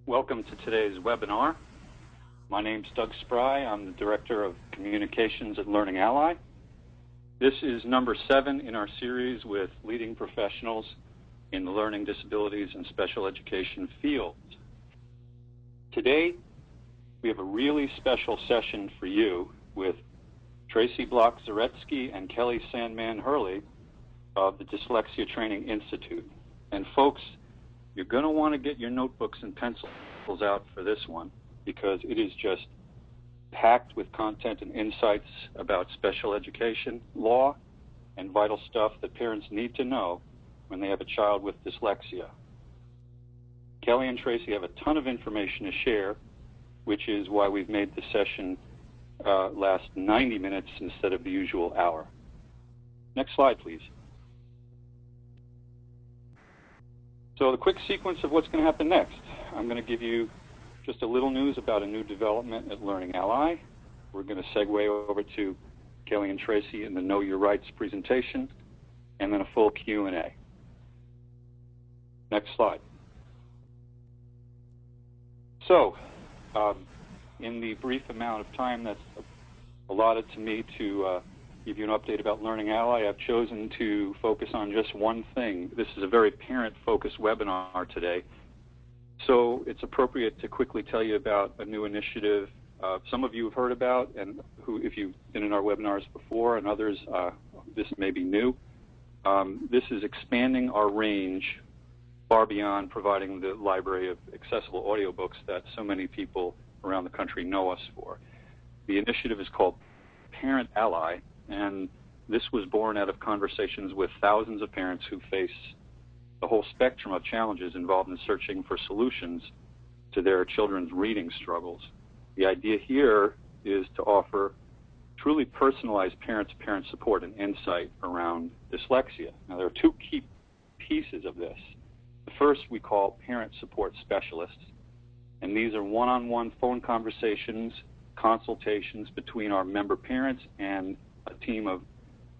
Welcome to today's webinar. My name's Doug Spry. I'm the Director of Communications at Learning Ally. This is number 7 in our series with leading professionals in the learning disabilities and special education fields. Today, we have a really special session for you with Tracy Block-Zaretsky and Kelli Sandman-Hurley of the Dyslexia Training Institute. And folks, you're going to want to get your notebooks and pencils out for this one because it is just packed with content and insights about special education, law, and vital stuff that parents need to know when they have a child with dyslexia. Kelli and Tracy have a ton of information to share, which is why we've made the session last 90 minutes instead of the usual hour. Next slide, please. So the quick sequence of what's going to happen next. I'm going to give you just a little news about a new development at Learning Ally. We're going to segue over to Kelli and Tracy in the Know Your Rights presentation, and then a full Q&A. Next slide. So, in the brief amount of time that's allotted to me to give you an update about Learning Ally, I've chosen to focus on just one thing. This is a very parent-focused webinar today, so it's appropriate to quickly tell you about a new initiative some of you have heard about, and who, if you've been in our webinars before, and others, this may be new. This is expanding our range far beyond providing the library of accessible audiobooks that so many people around the country know us for. The initiative is called Parent Ally, and this was born out of conversations with thousands of parents who face the whole spectrum of challenges involved in searching for solutions to their children's reading struggles. The idea here is to offer truly personalized parent-to-parent support and insight around dyslexia. Now, there are two key pieces of this. The first we call parent support specialists, and these are one-on-one phone conversations, consultations between our member parents and a team of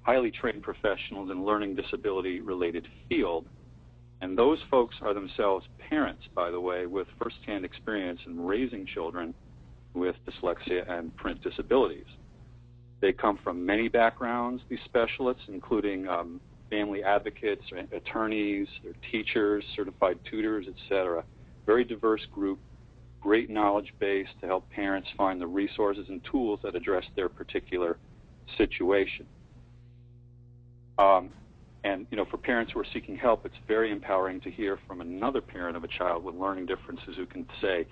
highly trained professionals in learning disability-related field. And those folks are themselves parents, by the way, with firsthand experience in raising children with dyslexia and print disabilities. They come from many backgrounds, these specialists, including family advocates, attorneys, they're teachers, certified tutors, etc. Very diverse group, great knowledge base to help parents find the resources and tools that address their particular situation. And you know, for parents who are seeking help, it's very empowering to hear from another parent of a child with learning differences who can say,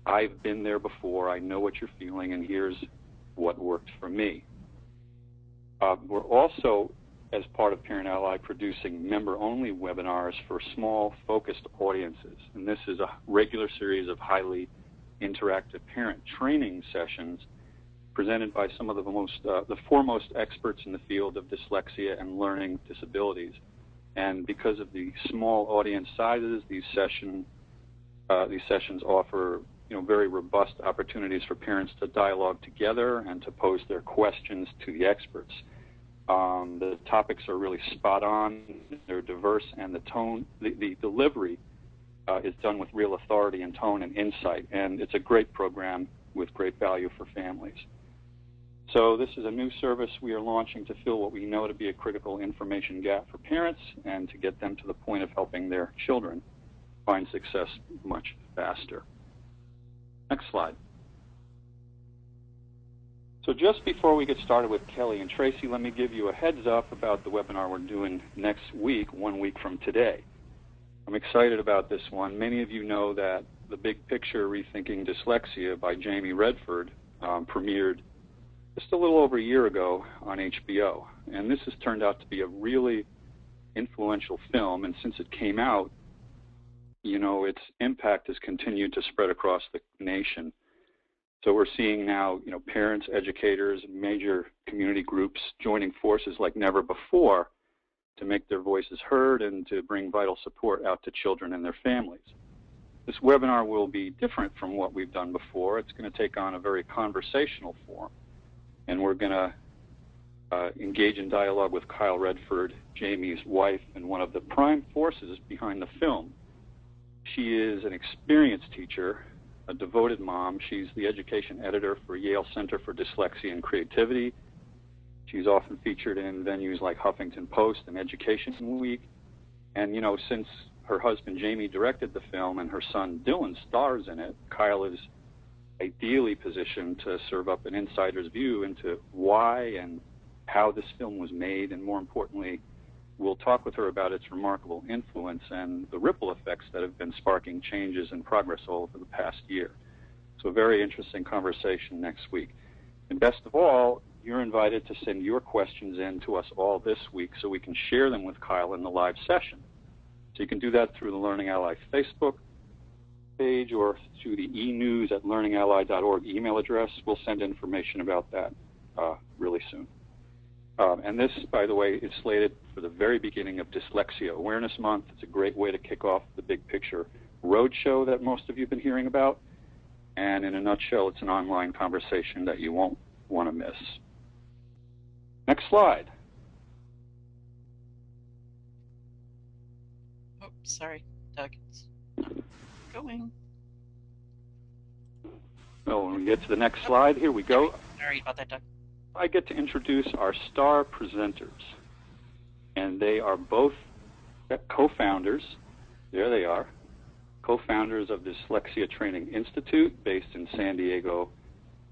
I've been there before, I know what you're feeling, and here's what worked for me. We're also, as part of Parent Ally, producing member-only webinars for small, focused audiences. And this is a regular series of highly interactive parent training sessions presented by some of the foremost experts in the field of dyslexia and learning disabilities. And because of the small audience sizes, these sessions offer very robust opportunities for parents to dialogue together and to pose their questions to the experts. The topics are really spot on, they're diverse, and the delivery is done with real authority and tone and insight, and it's a great program with great value for families. So this is a new service we are launching to fill what we know to be a critical information gap for parents and to get them to the point of helping their children find success much faster. Next slide. So just before we get started with Kelli and Tracy, let me give you a heads up about the webinar we're doing next week, 1 week from today. I'm excited about this one. Many of you know that The Big Picture, Rethinking Dyslexia by Jamie Redford premiered just a little over a year ago on HBO. And this has turned out to be a really influential film, and since it came out, its impact has continued to spread across the nation. So we're seeing now, parents, educators, major community groups joining forces like never before to make their voices heard and to bring vital support out to children and their families. This webinar will be different from what we've done before. It's going to take on a very conversational form, and we're going to engage in dialogue with Kyle Redford, Jamie's wife, and one of the prime forces behind the film. She is an experienced teacher, a devoted mom. She's the education editor for Yale Center for Dyslexia and Creativity. She's often featured in venues like Huffington Post and Education Week. And, you know, since her husband Jamie directed the film and her son Dylan stars in it, Kyle is ideally positioned to serve up an insider's view into why and how this film was made, and more importantly, we'll talk with her about its remarkable influence and the ripple effects that have been sparking changes and progress all over the past year. So a very interesting conversation next week. And best of all, you're invited to send your questions in to us all this week so we can share them with Kyle in the live session. So you can do that through the Learning Ally Facebook page or through the enews@learningally.org email address. We'll send information about that really soon. And this, by the way, is slated for the very beginning of Dyslexia Awareness Month. It's a great way to kick off the big picture roadshow that most of you have been hearing about. And in a nutshell, it's an online conversation that you won't want to miss. Next slide. Oh, sorry, Doug. It's not going. Well, when we get to the next slide, here we go. Sorry about that, Doug. I get to introduce our star presenters, and they are both co-founders. There they are, co-founders of Dyslexia Training Institute based in San Diego,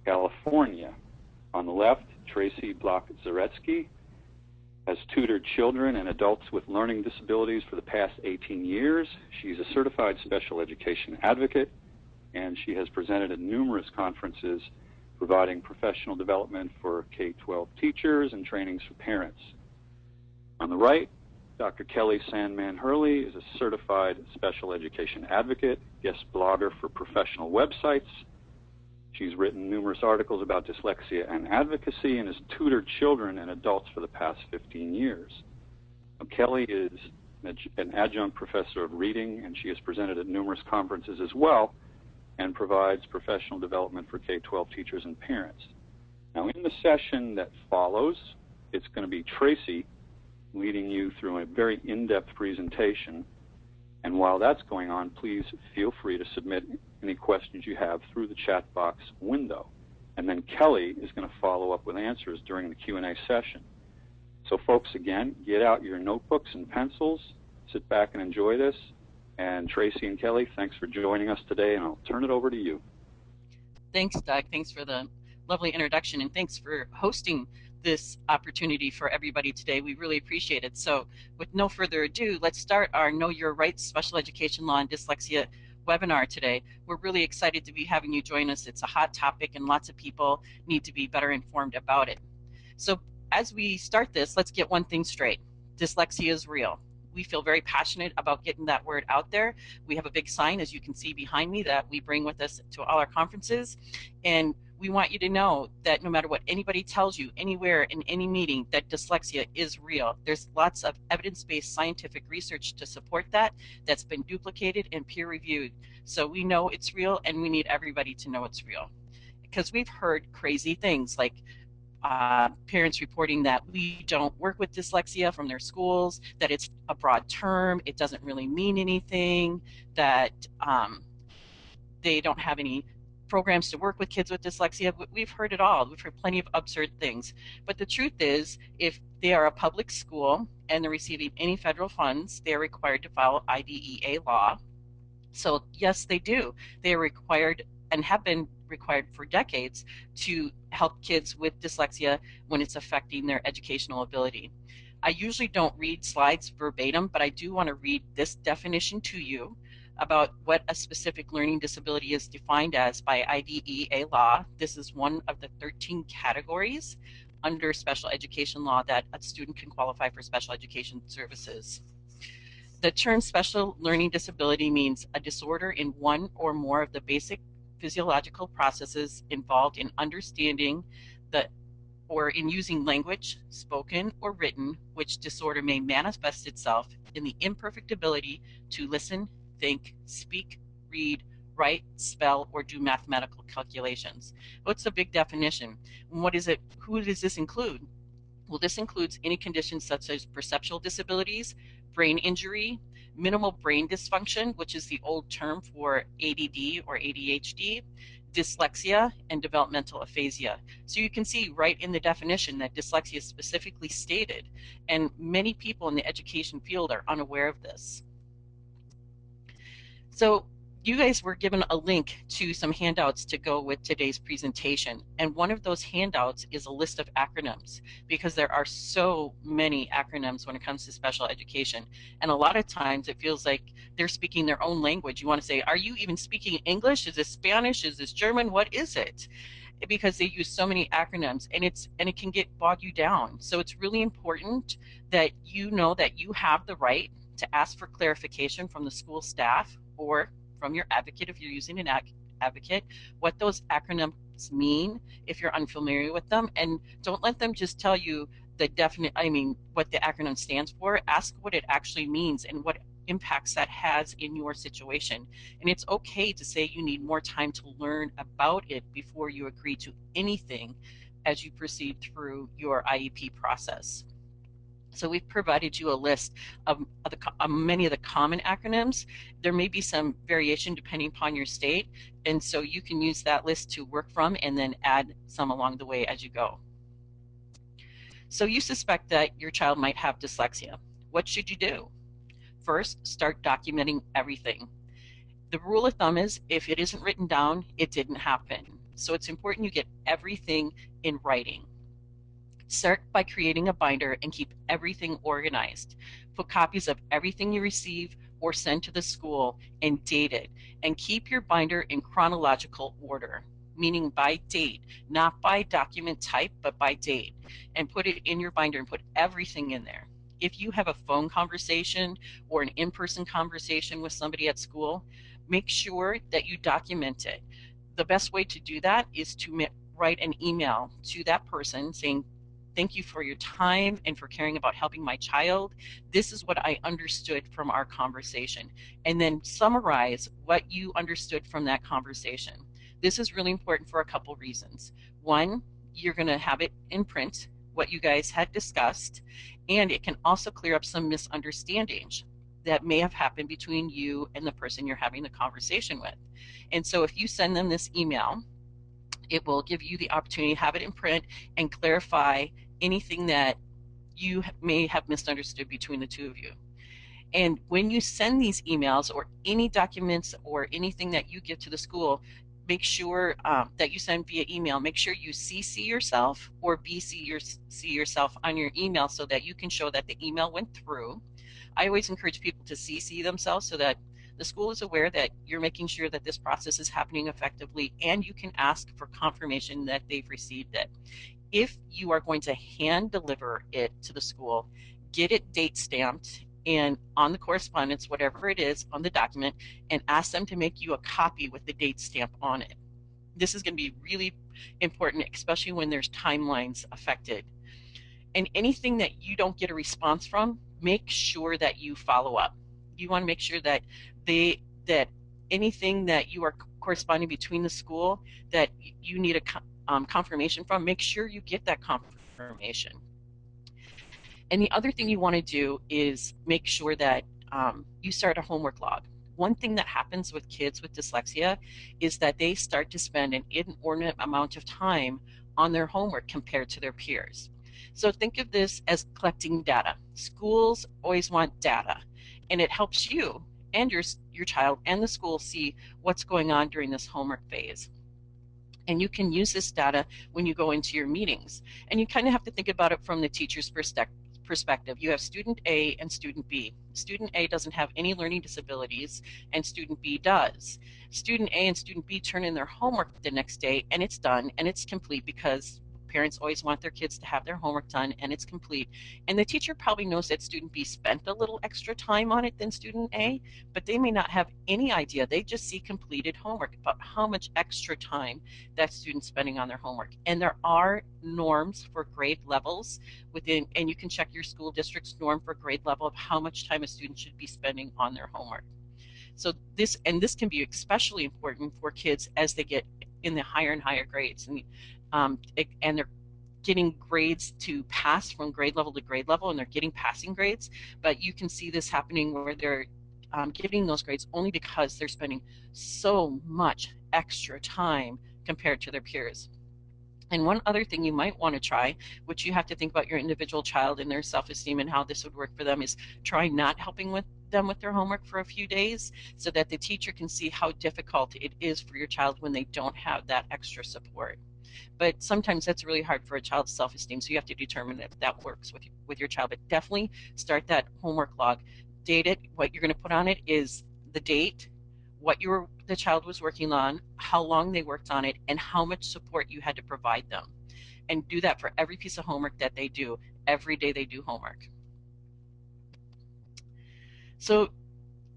California. On the left, Tracy Block-Zaretsky has tutored children and adults with learning disabilities for the past 18 years. She's a certified special education advocate, and she has presented at numerous conferences providing professional development for K-12 teachers and trainings for parents. On the right, Dr. Kelli Sandman-Hurley is a certified special education advocate, guest blogger for professional websites. She's written numerous articles about dyslexia and advocacy and has tutored children and adults for the past 15 years. Now, Kelli is an adjunct professor of reading, and she has presented at numerous conferences as well, and provides professional development for K-12 teachers and parents. Now, in the session that follows, it's going to be Tracy leading you through a very in-depth presentation. And while that's going on, please feel free to submit any questions you have through the chat box window. And then Kelli is going to follow up with answers during the Q&A session. So folks, again, get out your notebooks and pencils, sit back and enjoy this. And Tracy and Kelli, thanks for joining us today, and I'll turn it over to you. Thanks, Doug. Thanks for the lovely introduction, and thanks for hosting this opportunity for everybody today. We really appreciate it. So with no further ado, let's start our Know Your Rights Special Education Law and Dyslexia webinar today. We're really excited to be having you join us. It's a hot topic, and lots of people need to be better informed about it. So as we start this, let's get one thing straight. Dyslexia is real. We feel very passionate about getting that word out there. We have a big sign, as you can see behind me, that we bring with us to all our conferences. And we want you to know that no matter what anybody tells you anywhere in any meeting, that dyslexia is real. There's lots of evidence-based scientific research to support that, that's been duplicated and peer-reviewed. So we know it's real, and we need everybody to know it's real. Because we've heard crazy things like parents reporting that we don't work with dyslexia from their schools, that it's a broad term, it doesn't really mean anything, that they don't have any programs to work with kids with dyslexia. We've heard it all. We've heard plenty of absurd things. But the truth is, if they are a public school and they're receiving any federal funds, they are required to follow IDEA law. So yes, they do. They are required and have been required for decades to help kids with dyslexia when it's affecting their educational ability. I usually don't read slides verbatim, but I do want to read this definition to you about what a specific learning disability is defined as by IDEA law. This is one of the 13 categories under special education law that a student can qualify for special education services. The term special learning disability means a disorder in one or more of the basic physiological processes involved in understanding or in using language, spoken or written, which disorder may manifest itself in the imperfect ability to listen, think, speak, read, write, spell, or do mathematical calculations. What's a big definition? What is it? Who does this include? Well, this includes any conditions such as perceptual disabilities, brain injury, minimal brain dysfunction, which is the old term for ADD or ADHD, dyslexia, and developmental aphasia. So you can see right in the definition that dyslexia is specifically stated, and many people in the education field are unaware of this. So you guys were given a link to some handouts to go with today's presentation. And one of those handouts is a list of acronyms, because there are so many acronyms when it comes to special education. And a lot of times it feels like they're speaking their own language. You want to say, are you even speaking English? Is this Spanish? Is this German? What is it? Because they use so many acronyms, and it can get bog you down. So it's really important that you know that you have the right to ask for clarification from the school staff or from your advocate, if you're using an advocate, what those acronyms mean if you're unfamiliar with them. And don't let them just tell you what the acronym stands for. Ask what it actually means and what impacts that has in your situation. And it's okay to say you need more time to learn about it before you agree to anything as you proceed through your IEP process. So we've provided you a list of many of the common acronyms. There may be some variation depending upon your state, and so you can use that list to work from and then add some along the way as you go. So you suspect that your child might have dyslexia. What should you do? First, start documenting everything. The rule of thumb is if it isn't written down, it didn't happen. So it's important you get everything in writing. Start by creating a binder and keep everything organized. Put copies of everything you receive or send to the school and date it. And keep your binder in chronological order, meaning by date, not by document type, but by date. And put it in your binder and put everything in there. If you have a phone conversation or an in-person conversation with somebody at school, make sure that you document it. The best way to do that is to write an email to that person saying, thank you for your time and for caring about helping my child. This is what I understood from our conversation. And then summarize what you understood from that conversation. This is really important for a couple reasons. One, you're going to have it in print, what you guys had discussed, and it can also clear up some misunderstandings that may have happened between you and the person you're having the conversation with. And so if you send them this email, it will give you the opportunity to have it in print and clarify anything that you may have misunderstood between the two of you. And when you send these emails or any documents or anything that you give to the school, make sure that you send via email. Make sure you CC yourself or BC yourself on your email so that you can show that the email went through. I always encourage people to CC themselves so that the school is aware that you're making sure that this process is happening effectively, and you can ask for confirmation that they've received it. If you are going to hand deliver it to the school, get it date stamped and on the correspondence, whatever it is on the document, and ask them to make you a copy with the date stamp on it. This is going to be really important, especially when there's timelines affected. And anything that you don't get a response from, make sure that you follow up. You want to make sure that anything that you are corresponding between the school that you need a confirmation from, make sure you get that confirmation. And the other thing you want to do is make sure that you start a homework log. One thing that happens with kids with dyslexia is that they start to spend an inordinate amount of time on their homework compared to their peers. So think of this as collecting data. Schools always want data, and it helps you and your child and the school see what's going on during this homework phase. And you can use this data when you go into your meetings. And you kind of have to think about it from the teacher's perspective. You have student A and student B. Student A doesn't have any learning disabilities, and student B does. Student A and student B turn in their homework the next day, and it's done, and it's complete because parents always want their kids to have their homework done, and it's complete. And the teacher probably knows that student B spent a little extra time on it than student A, but they may not have any idea. They just see completed homework, about how much extra time that student's spending on their homework. And there are norms for grade levels within, and you can check your school district's norm for grade level of how much time a student should be spending on their homework. So this can be especially important for kids as they get in the higher and higher grades, and they're getting grades to pass from grade level to grade level, and they're getting passing grades. But you can see this happening where they're getting those grades only because they're spending so much extra time compared to their peers. And one other thing you might want to try, which you have to think about your individual child and their self-esteem and how this would work for them, is try not helping them with their homework for a few days so that the teacher can see how difficult it is for your child when they don't have that extra support. But sometimes that's really hard for a child's self-esteem, so you have to determine if that works with your child. But definitely start that homework log. Date it. What you're going to put on it is the date, what the child was working on, how long they worked on it, and how much support you had to provide them. And do that for every piece of homework that they do, every day they do homework. So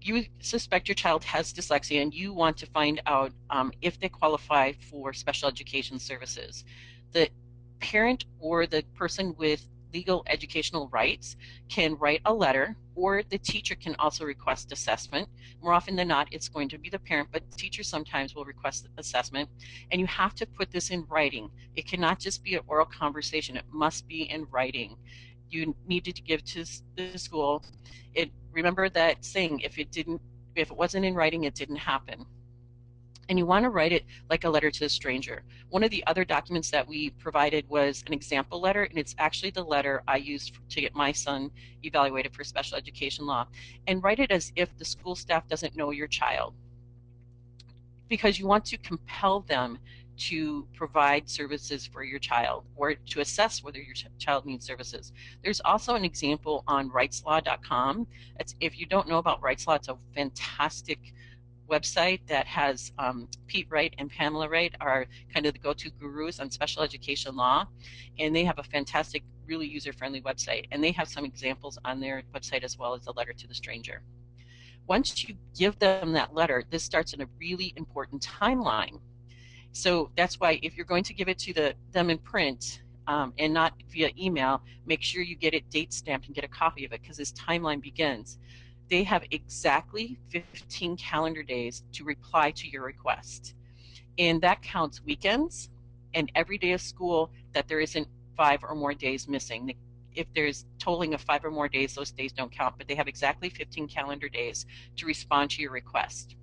you suspect your child has dyslexia and you want to find out if they qualify for special education services. The parent or the person with legal educational rights can write a letter, or the teacher can also request assessment. More often than not, it's going to be the parent, but teachers sometimes will request assessment. And you have to put this in writing. It cannot just be an oral conversation. It must be in writing. You need to give to the school. Remember that saying, if it wasn't in writing, it didn't happen. And you want to write it like a letter to a stranger. One of the other documents that we provided was an example letter, and it's actually the letter I used to get my son evaluated for special education law. And write it as if the school staff doesn't know your child, because you want to compel them to provide services for your child or to assess whether your child needs services. There's also an example on rightslaw.com. If you don't know about Rights Law, it's a fantastic website that has Pete Wright and Pamela Wright are kind of the go-to gurus on special education law, and they have a fantastic, really user-friendly website, and they have some examples on their website as well as a letter to the stranger. Once you give them that letter, this starts in a really important timeline. So that's why if you're going to give it to them in print and not via email, make sure you get it date stamped and get a copy of it, because this timeline begins. They have exactly 15 calendar days to reply to your request. And that counts weekends and every day of school that there isn't 5 or more days missing. If there's totaling of 5 or more days, those days don't count, but they have exactly 15 calendar days to respond to your request.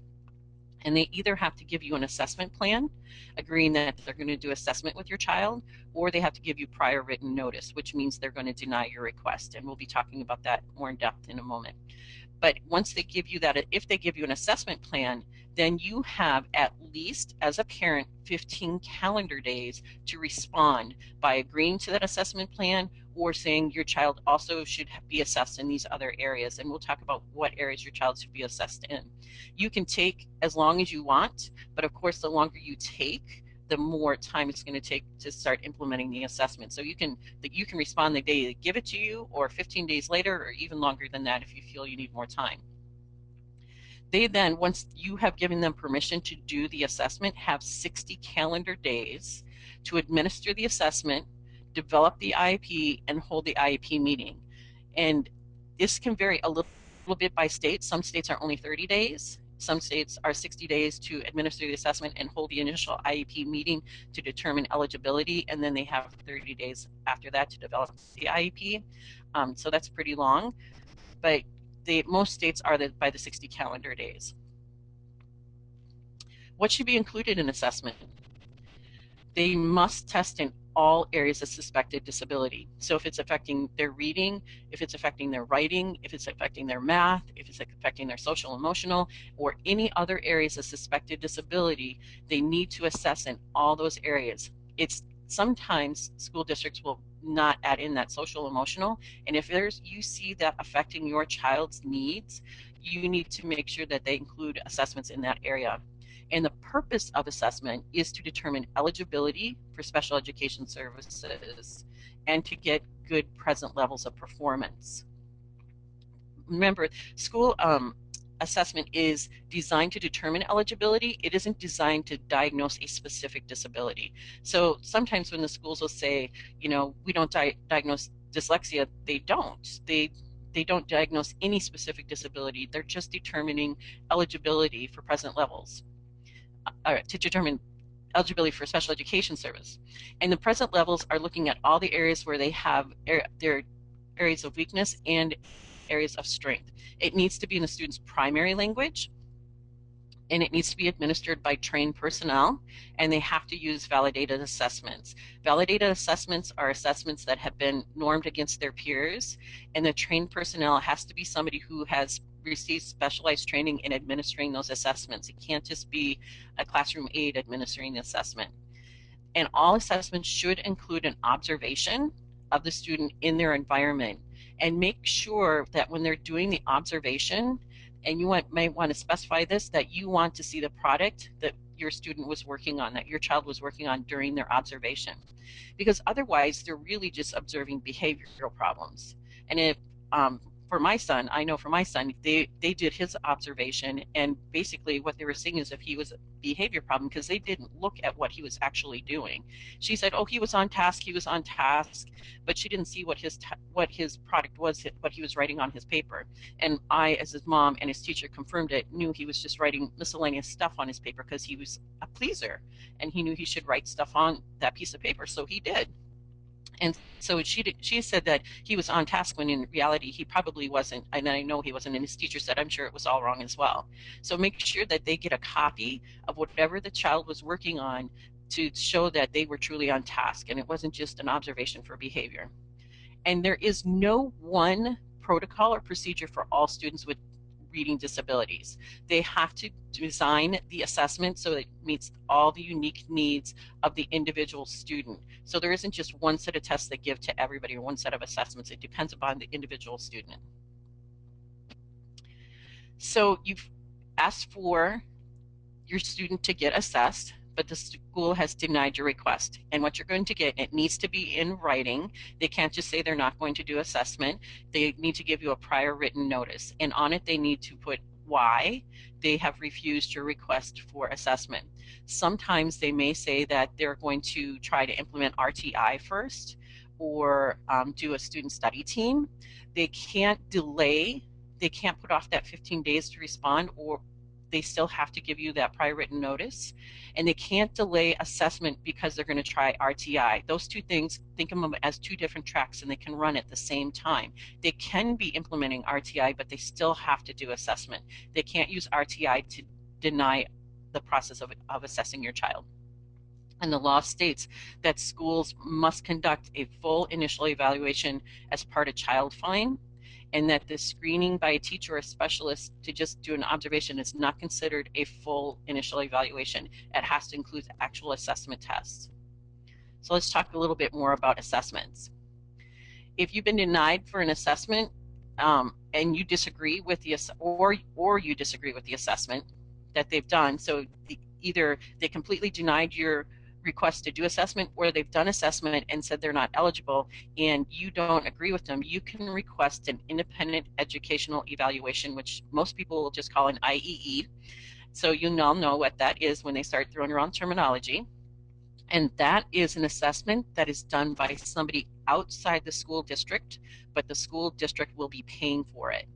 And they either have to give you an assessment plan, agreeing that they're going to do assessment with your child, or they have to give you prior written notice, which means they're going to deny your request. And we'll be talking about that more in depth in a moment. But once they give you that, if they give you an assessment plan, then you have at least, as a parent, 15 calendar days to respond by agreeing to that assessment plan or saying your child also should be assessed in these other areas. And we'll talk about what areas your child should be assessed in. You can take as long as you want, but of course, the longer you take, the more time it's going to take to start implementing the assessment. So you can respond the day they give it to you, or 15 days later, or even longer than that if you feel you need more time. They then, once you have given them permission to do the assessment, have 60 calendar days to administer the assessment, develop the IEP, and hold the IEP meeting. And this can vary a little bit by state. Some states are only 30 days. Some states are 60 days to administer the assessment and hold the initial IEP meeting to determine eligibility, and then they have 30 days after that to develop the IEP. So that's pretty long, but most states are by the 60 calendar days. What should be included in assessment? They must test in all areas of suspected disability. So if it's affecting their reading, if it's affecting their writing, if it's affecting their math, if it's affecting their social emotional, or any other areas of suspected disability, they need to assess in all those areas. It's sometimes school districts will not add in that social emotional, and if you see that affecting your child's needs, you need to make sure that they include assessments in that area. And the purpose of assessment is to determine eligibility for special education services and to get good present levels of performance. Remember, school assessment is designed to determine eligibility. It isn't designed to diagnose a specific disability. So sometimes when the schools will say, we don't diagnose dyslexia, they don't. They don't diagnose any specific disability. They're just determining eligibility for present levels. To determine eligibility for special education service. And the present levels are looking at all the areas where they have their areas of weakness and areas of strength. It needs to be in the student's primary language, and it needs to be administered by trained personnel, and they have to use validated assessments. Validated assessments are assessments that have been normed against their peers, and the trained personnel has to be somebody who has received specialized training in administering those assessments. It can't just be a classroom aide administering the assessment. And all assessments should include an observation of the student in their environment, and make sure that when they're doing the observation, and you might want to specify this, that you want to see the product that your student was working on, that your child was working on during their observation. Because otherwise, they're really just observing behavioral problems. And if, for my son, I know for my son, they did his observation, and basically what they were seeing is if he was a behavior problem, because they didn't look at what he was actually doing. She said, oh, he was on task, but she didn't see what his product was, what he was writing on his paper. And I, as his mom and his teacher confirmed it, knew he was just writing miscellaneous stuff on his paper because he was a pleaser, and he knew he should write stuff on that piece of paper, so he did. And so she said that he was on task when in reality he probably wasn't, and I know he wasn't, and his teacher said I'm sure it was all wrong as well. So make sure that they get a copy of whatever the child was working on to show that they were truly on task and it wasn't just an observation for behavior. And there is no one protocol or procedure for all students with reading disabilities. They have to design the assessment so it meets all the unique needs of the individual student. So there isn't just one set of tests they give to everybody or one set of assessments. It depends upon the individual student. So you've asked for your student to get assessed, but the school has denied your request. And what you're going to get, it needs to be in writing. They can't just say they're not going to do assessment. They need to give you a prior written notice. And on it, they need to put why they have refused your request for assessment. Sometimes they may say that they're going to try to implement RTI first, or do a student study team. They can't delay. They can't put off that 15 days to respond, or they still have to give you that prior written notice. And they can't delay assessment because they're going to try RTI. Those two things, think of them as two different tracks, and they can run at the same time. They can be implementing RTI, but they still have to do assessment. They can't use RTI to deny the process of assessing your child. And the law states that schools must conduct a full initial evaluation as part of child find, and that the screening by a teacher or a specialist to just do an observation is not considered a full initial evaluation. It has to include actual assessment tests. So let's talk a little bit more about assessments. If you've been denied for an assessment and you disagree with the or you disagree with the assessment that they've done, so either they completely denied your request to do assessment, or they've done assessment and said they're not eligible and you don't agree with them, you can request an independent educational evaluation, which most people will just call an IEE. So you all know what that is when they start throwing around terminology. And that is an assessment that is done by somebody outside the school district, but the school district will be paying for it.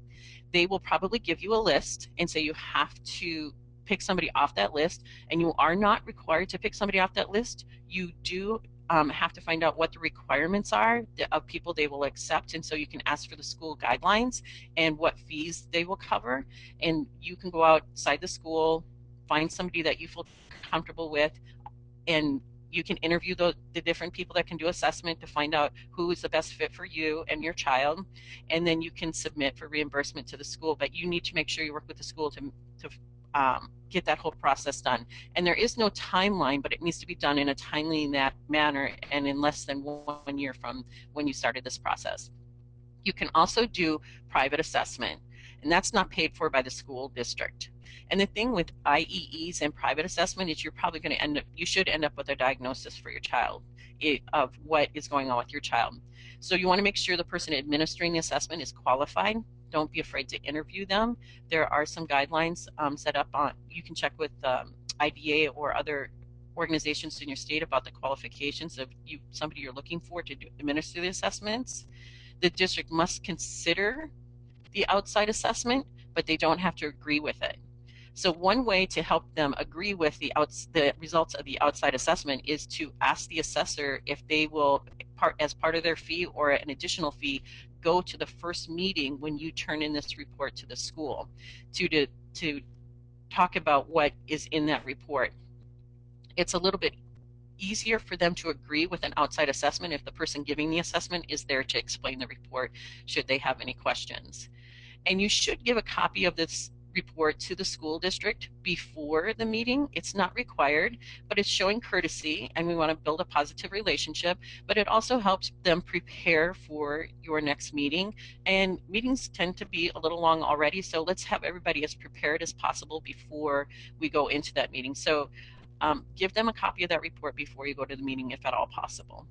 They will probably give you a list and say you have to pick somebody off that list, and you are not required to pick somebody off that list. You do have to find out what the requirements are of people they will accept, and so you can ask for the school guidelines and what fees they will cover, and you can go outside the school, find somebody that you feel comfortable with, and you can interview the different people that can do assessment to find out who is the best fit for you and your child, and then you can submit for reimbursement to the school. But you need to make sure you work with the school to get that whole process done. And there is no timeline, but it needs to be done in a timely manner and in less than 1 year from when you started this process. You can also do private assessment, and that's not paid for by the school district. And the thing with IEEs and private assessment is you're probably going to you should end up with a diagnosis for your child of what is going on with your child. So you want to make sure the person administering the assessment is qualified. Don't be afraid to interview them. There are some guidelines set up on, you can check with IDEA or other organizations in your state about the qualifications of somebody you're looking for to administer the assessments. The district must consider the outside assessment, but they don't have to agree with it. So one way to help them agree with the results of the outside assessment is to ask the assessor if they will, as part of their fee or an additional fee, go to the first meeting when you turn in this report to the school to talk about what is in that report. It's a little bit easier for them to agree with an outside assessment if the person giving the assessment is there to explain the report should they have any questions. And you should give a copy of this report to the school district before the meeting. It's not required, but it's showing courtesy, and we want to build a positive relationship, but it also helps them prepare for your next meeting. And meetings tend to be a little long already, so let's have everybody as prepared as possible before we go into that meeting. So give them a copy of that report before you go to the meeting if at all possible.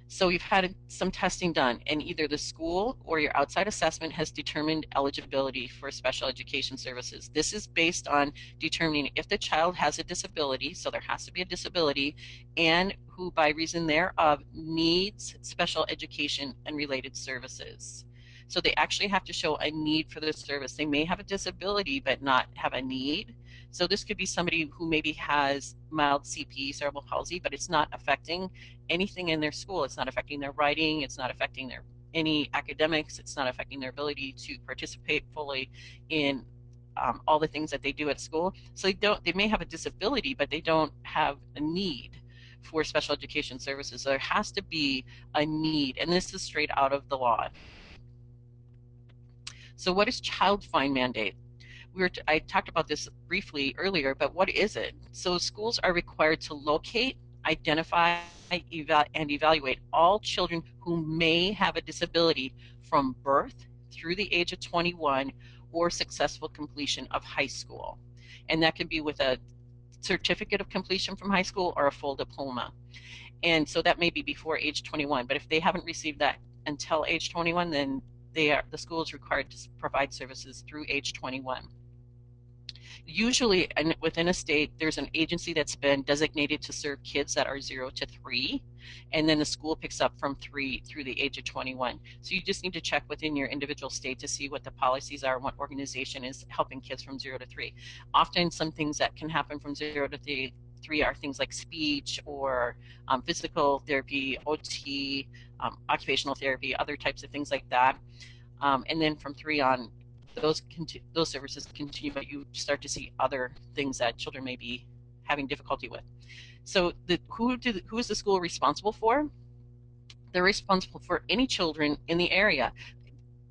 So we've had some testing done, and either the school or your outside assessment has determined eligibility for special education services. This is based on determining if the child has a disability, so there has to be a disability, and who by reason thereof needs special education and related services. So they actually have to show a need for the service. They may have a disability but not have a need. So this could be somebody who maybe has mild CP, cerebral palsy, but it's not affecting anything in their school. It's not affecting their writing. It's not affecting their any academics. It's not affecting their ability to participate fully in all the things that they do at school. So they may have a disability, but they don't have a need for special education services. So there has to be a need, and this is straight out of the law. So what is child find mandate? I talked about this briefly earlier, but what is it? So schools are required to locate, identify, and evaluate all children who may have a disability from birth through the age of 21 or successful completion of high school. And that can be with a certificate of completion from high school or a full diploma. And so that may be before age 21, but if they haven't received that until age 21, then the school is required to provide services through age 21. Usually within a state, there's an agency that's been designated to serve kids that are 0 to 3, and then the school picks up from 3 through the age of 21. So you just need to check within your individual state to see what the policies are and what organization is helping kids from 0 to 3. Often some things that can happen from 0 to 3 are things like speech or physical therapy, OT, occupational therapy, other types of things like that. And then from 3 on, those services continue, but you start to see other things that children may be having difficulty with. So who is the school responsible for? They're responsible for any children in the area.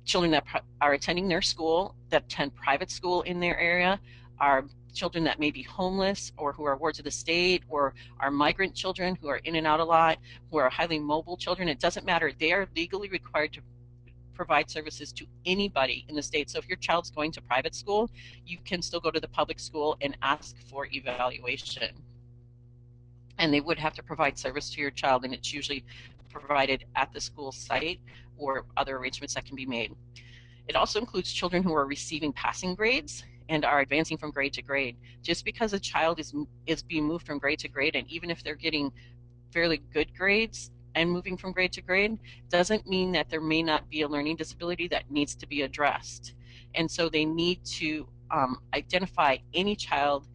Children that are attending their school, that attend private school in their area, are children that may be homeless or who are wards of the state, or are migrant children who are in and out a lot, who are highly mobile children. It doesn't matter. They are legally required to provide services to anybody in the state. So if your child's going to private school, you can still go to the public school and ask for evaluation. And they would have to provide service to your child, and it's usually provided at the school site or other arrangements that can be made. It also includes children who are receiving passing grades and are advancing from grade to grade. Just because a child is being moved from grade to grade, and even if they're getting fairly good grades and moving from grade to grade, doesn't mean that there may not be a learning disability that needs to be addressed. And so they need to identify any child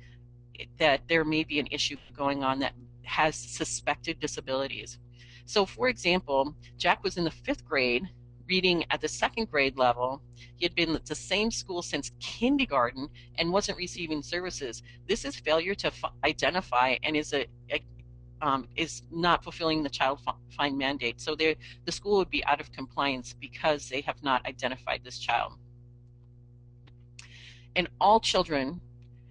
that there may be an issue going on that has suspected disabilities. So for example, Jack was in the 5th grade reading at the 2nd grade level. He had been at the same school since kindergarten and wasn't receiving services. This is failure to identify and is not fulfilling the child find mandate. So the school would be out of compliance because they have not identified this child. And all children,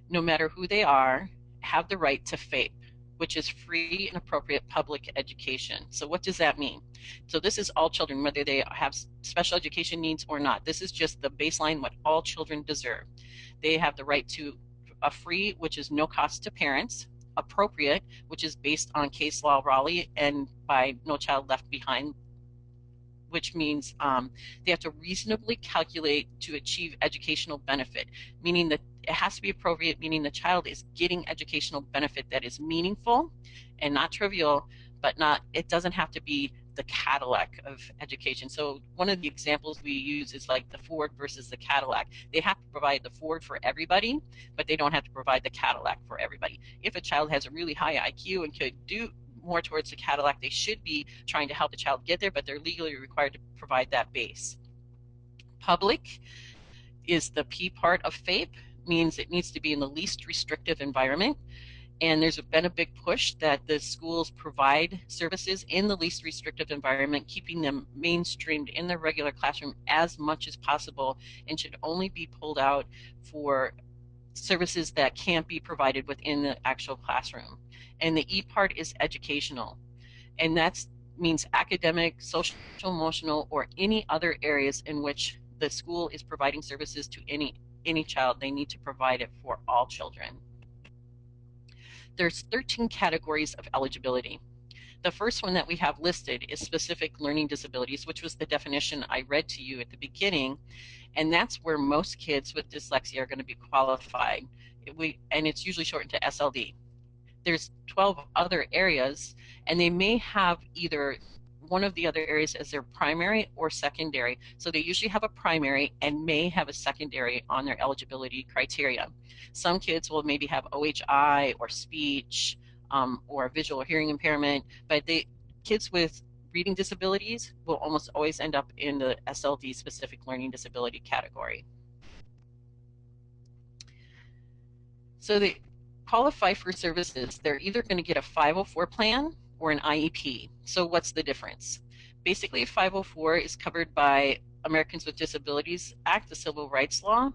no matter who they are, have the right to FAPE, which is free and appropriate public education. So what does that mean? So this is all children, whether they have special education needs or not. This is just the baseline, what all children deserve. They have the right to a free, which is no cost to parents, appropriate, which is based on case law Raleigh and by No Child Left Behind, which means they have to reasonably calculate to achieve educational benefit, meaning that it has to be appropriate, meaning the child is getting educational benefit that is meaningful and not trivial, but it doesn't have to be the Cadillac of education. So one of the examples we use is like the Ford versus the Cadillac. They have to provide the Ford for everybody, but they don't have to provide the Cadillac for everybody. If a child has a really high IQ and could more towards the Cadillac. They should be trying to help the child get there, but they're legally required to provide that base. Public is the P part of FAPE, means it needs to be in the least restrictive environment. And there's been a big push that the schools provide services in the least restrictive environment, keeping them mainstreamed in their regular classroom as much as possible, and should only be pulled out for services that can't be provided within the actual classroom. And the E part is educational, and that means academic, social, emotional, or any other areas in which the school is providing services to any child. They need to provide it for all children. There's 13 categories of eligibility. The first one that we have listed is specific learning disabilities, which was the definition I read to you at the beginning, and that's where most kids with dyslexia are going to be qualified. And it's usually shortened to SLD. There's 12 other areas, and they may have either one of the other areas as their primary or secondary. So they usually have a primary and may have a secondary on their eligibility criteria. Some kids will maybe have OHI or speech or visual or hearing impairment, but kids with reading disabilities will almost always end up in the SLD, specific learning disability category. So they qualify for services. They're either going to get a 504 plan or an IEP. So what's the difference? Basically, 504 is covered by Americans with Disabilities Act, the civil rights law.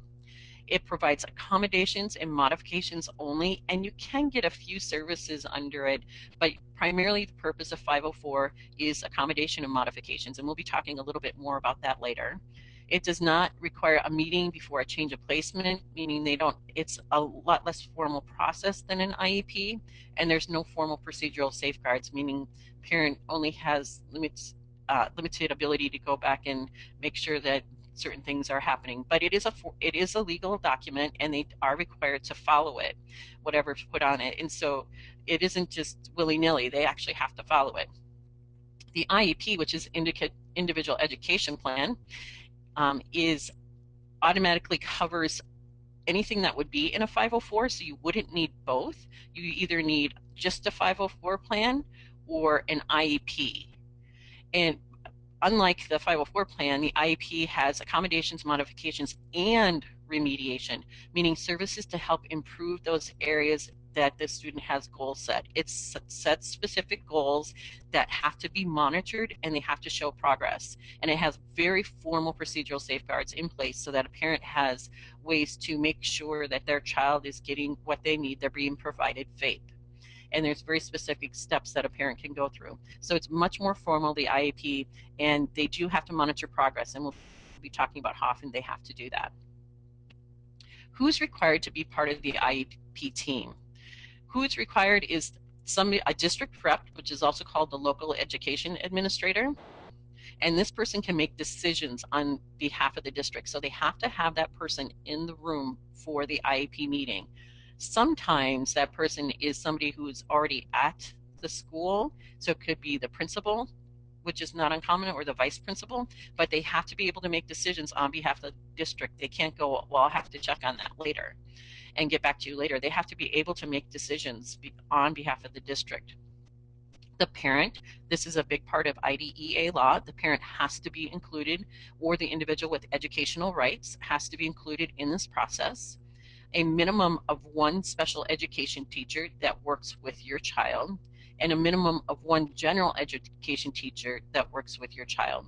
It provides accommodations and modifications only, and you can get a few services under it, but primarily the purpose of 504 is accommodation and modifications, and we'll be talking a little bit more about that later. It does not require a meeting before a change of placement, meaning it's a lot less formal process than an IEP, and there's no formal procedural safeguards, meaning parent only has limited ability to go back and make sure that certain things are happening. But it is a legal document, and they are required to follow it, whatever's put on it. And so it isn't just willy-nilly. They actually have to follow it. The IEP, which is Individual Education Plan, is automatically covers anything that would be in a 504, so you wouldn't need both. You either need just a 504 plan or an IEP. And unlike the 504 plan, the IEP has accommodations, modifications, and remediation, meaning services to help improve those areas that the student has goals set. It sets specific goals that have to be monitored, and they have to show progress. And it has very formal procedural safeguards in place so that a parent has ways to make sure that their child is getting what they need. They're being provided FAPE. And there's very specific steps that a parent can go through. So it's much more formal, the IEP, and they do have to monitor progress, and we'll be talking about how often they have to do that. Who's required to be part of the IEP team? Who's required is a district rep, which is also called the local education administrator, and this person can make decisions on behalf of the district. So they have to have that person in the room for the IEP meeting. Sometimes that person is somebody who's already at the school, so it could be the principal, which is not uncommon, or the vice principal, but they have to be able to make decisions on behalf of the district. They can't go, well, I'll have to check on that later and get back to you later. They have to be able to make decisions on behalf of the district. The parent, this is a big part of IDEA law. The parent has to be included, or the individual with educational rights has to be included in this process. A minimum of one special education teacher that works with your child, and a minimum of one general education teacher that works with your child.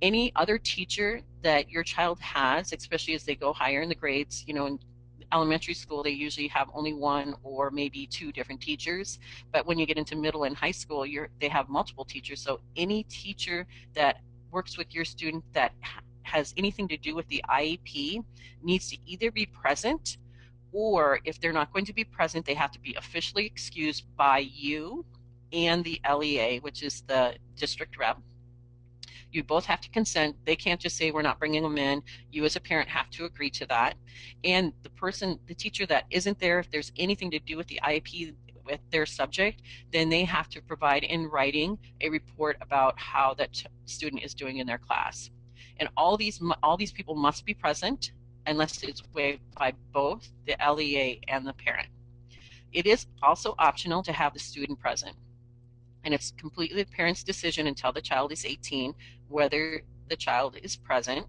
Any other teacher that your child has, especially as they go higher in the grades, in elementary school, they usually have only one or maybe two different teachers. But when you get into middle and high school, they have multiple teachers. So any teacher that works with your student that has anything to do with the IEP needs to either be present, or if they're not going to be present, they have to be officially excused by you and the LEA, which is the district rep. You both have to consent. They can't just say, we're not bringing them in. You as a parent have to agree to that. And the teacher that isn't there, if there's anything to do with the IEP with their subject, then they have to provide in writing a report about how that student is doing in their class. And all these people must be present unless it's waived by both the LEA and the parent. It is also optional to have the student present. And it's completely the parent's decision until the child is 18 whether the child is present.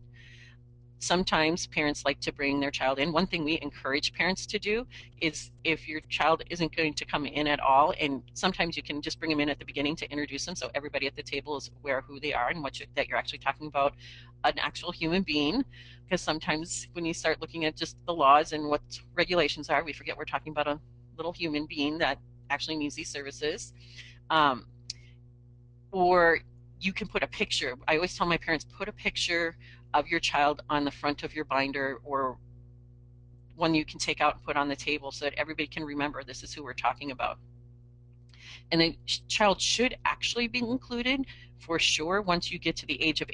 Sometimes parents like to bring their child in. One thing we encourage parents to do is, if your child isn't going to come in at all, and sometimes you can just bring them in at the beginning to introduce them so everybody at the table is aware of who they are and that you're actually talking about an actual human being. Because sometimes when you start looking at just the laws and what regulations are, we forget we're talking about a little human being that actually needs these services. Um, or you can put a picture. I always tell my parents, put a picture of your child on the front of your binder, or one you can take out and put on the table so that everybody can remember this is who we're talking about. And the child should actually be included for sure once you get to the age of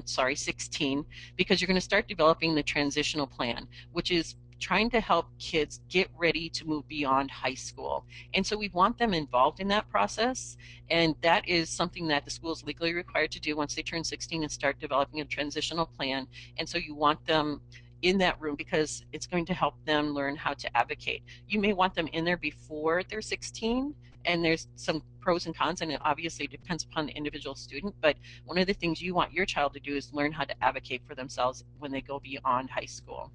16, because you're going to start developing the transitional plan, which is trying to help kids get ready to move beyond high school. And so we want them involved in that process. And that is something that the school is legally required to do once they turn 16 and start developing a transitional plan. And so you want them in that room because it's going to help them learn how to advocate. You may want them in there before they're 16, and there's some pros and cons, and it obviously depends upon the individual student. But one of the things you want your child to do is learn how to advocate for themselves when they go beyond high school.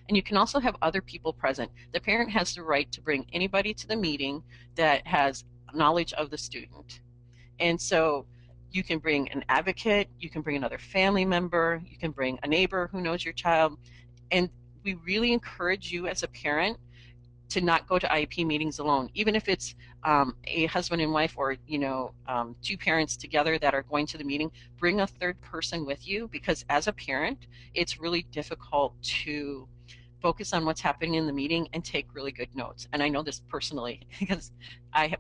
And you can also have other people present. The parent has the right to bring anybody to the meeting that has knowledge of the student. And so you can bring an advocate, you can bring another family member, you can bring a neighbor who knows your child. And we really encourage you as a parent to not go to IEP meetings alone, even if it's a husband and wife, or two parents together that are going to the meeting. Bring a third person with you, because as a parent, it's really difficult to focus on what's happening in the meeting and take really good notes. And I know this personally because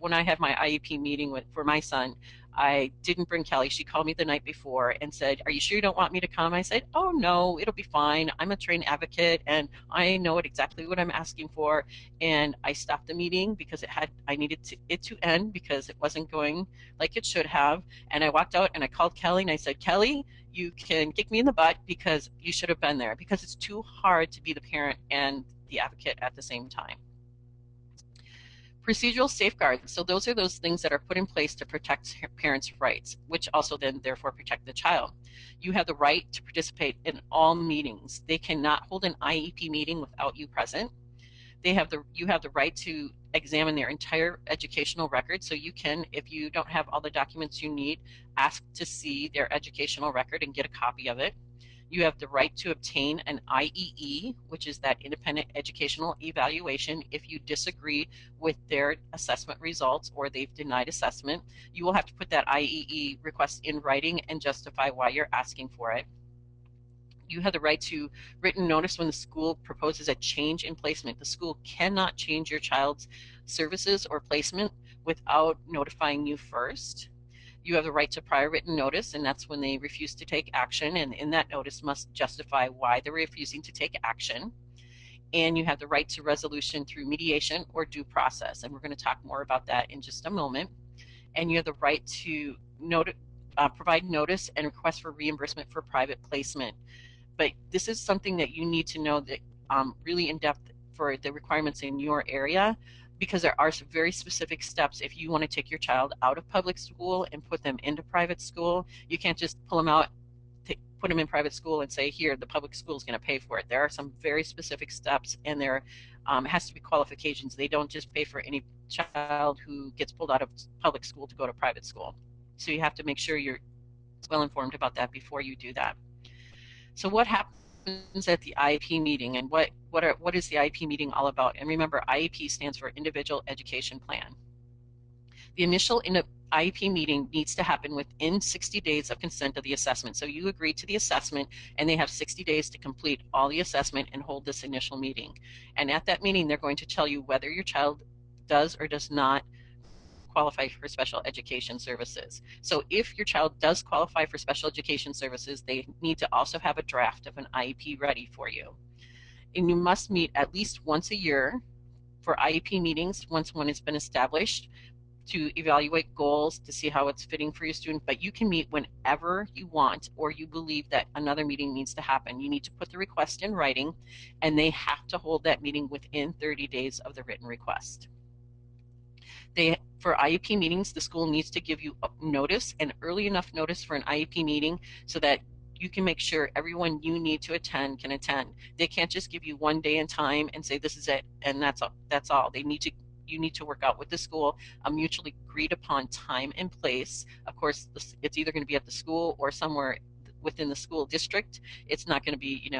when I had my IEP meeting for my son, I didn't bring Kelli. She called me the night before and said, "Are you sure you don't want me to come?" I said, "Oh no, it'll be fine. I'm a trained advocate and I know exactly what I'm asking for." And I stopped the meeting because I needed it to end because it wasn't going like it should have. And I walked out and I called Kelli and I said, "Kelli, you can kick me in the butt because you should have been there," because it's too hard to be the parent and the advocate at the same time. Procedural safeguards. So those are those things that are put in place to protect parents' rights, which also then therefore protect the child. You have the right to participate in all meetings. They cannot hold an IEP meeting without you present. You have the right to examine their entire educational record. So you can, if you don't have all the documents you need, ask to see their educational record and get a copy of it. You have the right to obtain an IEE, which is that independent educational evaluation. If you disagree with their assessment results or they've denied assessment, you will have to put that IEE request in writing and justify why you're asking for it. You have the right to written notice when the school proposes a change in placement. The school cannot change your child's services or placement without notifying you first. You have the right to prior written notice, and that's when they refuse to take action, and in that notice must justify why they're refusing to take action. And you have the right to resolution through mediation or due process, and we're going to talk more about that in just a moment. And you have the right to provide notice and request for reimbursement for private placement. But this is something that you need to know that really in depth for the requirements in your area, because there are some very specific steps if you want to take your child out of public school and put them into private school. You can't just pull them out, put them in private school and say, here, the public school is going to pay for it. There are some very specific steps, and there has to be qualifications. They don't just pay for any child who gets pulled out of public school to go to private school. So you have to make sure you're well informed about that before you do that. So what happens at the IEP meeting, and what is the IEP meeting all about? And remember, IEP stands for Individual Education Plan. The initial IEP meeting needs to happen within 60 days of consent of the assessment. So you agree to the assessment, and they have 60 days to complete all the assessment and hold this initial meeting. And at that meeting, they're going to tell you whether your child does or does not qualify for special education services. So if your child does qualify for special education services, they need to also have a draft of an IEP ready for you. And you must meet at least once a year for IEP meetings once one has been established to evaluate goals, to see how it's fitting for your student. But you can meet whenever you want or you believe that another meeting needs to happen. You need to put the request in writing, and they have to hold that meeting within 30 days of the written request. For IEP meetings, the school needs to give you notice, and early enough notice for an IEP meeting so that you can make sure everyone you need to attend can attend. They can't just give you one day and time and say this is it and that's all. That's all. You need to work out with the school a mutually agreed upon time and place. Of course, it's either going to be at the school or somewhere within the school district. It's not going to be,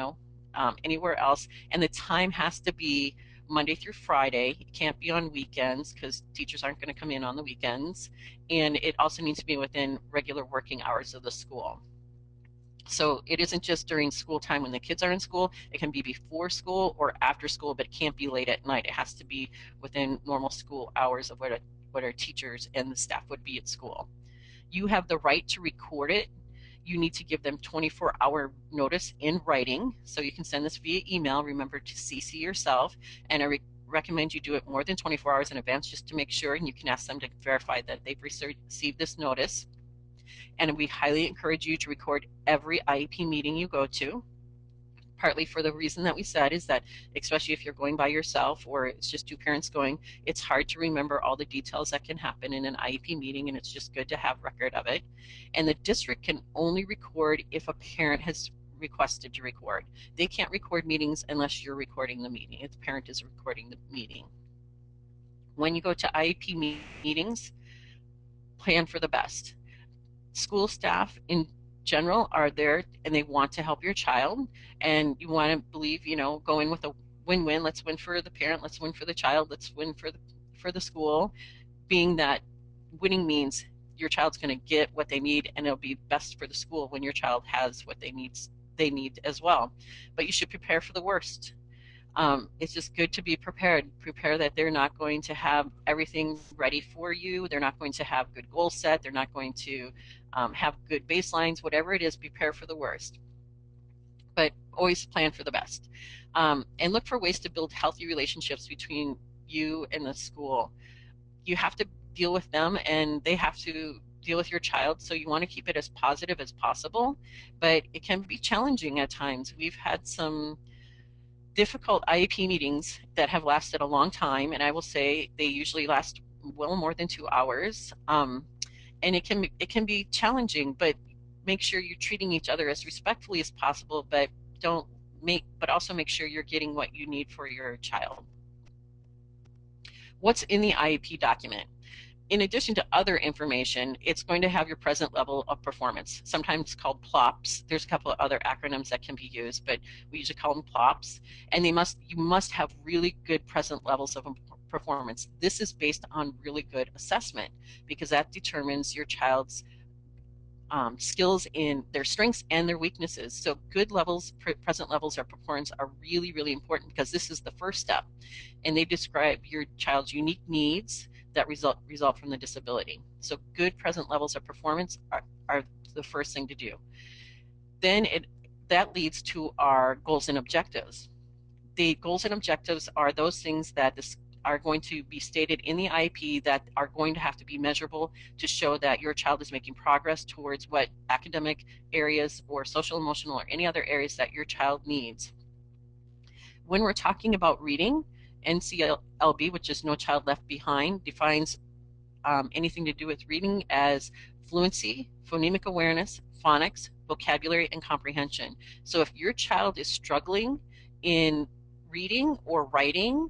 anywhere else. And the time has to be Monday through Friday. It can't be on weekends because teachers aren't going to come in on the weekends. And it also needs to be within regular working hours of the school. So it isn't just during school time when the kids are in school. It can be before school or after school, but it can't be late at night. It has to be within normal school hours of what our teachers and the staff would be at school. You have the right to record it. You need to give them 24-hour notice in writing. So you can send this via email. Remember to CC yourself. And I recommend you do it more than 24 hours in advance just to make sure, and you can ask them to verify that they've received this notice. And we highly encourage you to record every IEP meeting you go to, partly for the reason that we said is that, especially if you're going by yourself or it's just two parents going, it's hard to remember all the details that can happen in an IEP meeting, and it's just good to have record of it. And the district can only record if a parent has requested to record. They can't record meetings unless you're recording the meeting, if the parent is recording the meeting. When you go to IEP meetings, plan for the best. School staff in general are there and they want to help your child, and you want to believe, go in with a win-win. Let's win for the parent, let's win for the child, let's win for the school, being that winning means your child's going to get what they need, and it'll be best for the school when your child has what they need as well. But you should prepare for the worst. It's just good to be prepared. Prepare that they're not going to have everything ready for you. They're not going to have good goals set. They're not going to have good baselines. Whatever it is, prepare for the worst. But always plan for the best. And look for ways to build healthy relationships between you and the school. You have to deal with them, and they have to deal with your child. So you want to keep it as positive as possible. But it can be challenging at times. We've had some difficult IEP meetings that have lasted a long time, and I will say they usually last well more than 2 hours. And it can be challenging, but make sure you're treating each other as respectfully as possible, but also make sure you're getting what you need for your child. What's in the IEP document? In addition to other information, it's going to have your present level of performance, sometimes called PLOPs. There's a couple of other acronyms that can be used, but we usually call them PLOPs. And you must have really good present levels of performance. This is based on really good assessment because that determines your child's skills in their strengths and their weaknesses. So good levels, present levels of performance are really, really important because this is the first step. And they describe your child's unique needs that result from the disability. So good present levels of performance are the first thing to do. Then that leads to our goals and objectives. The goals and objectives are those things that are going to be stated in the IEP that are going to have to be measurable to show that your child is making progress towards what academic areas or social, emotional, or any other areas that your child needs. When we're talking about reading, NCLB, which is No Child Left Behind, defines anything to do with reading as fluency, phonemic awareness, phonics, vocabulary, and comprehension. So if your child is struggling in reading or writing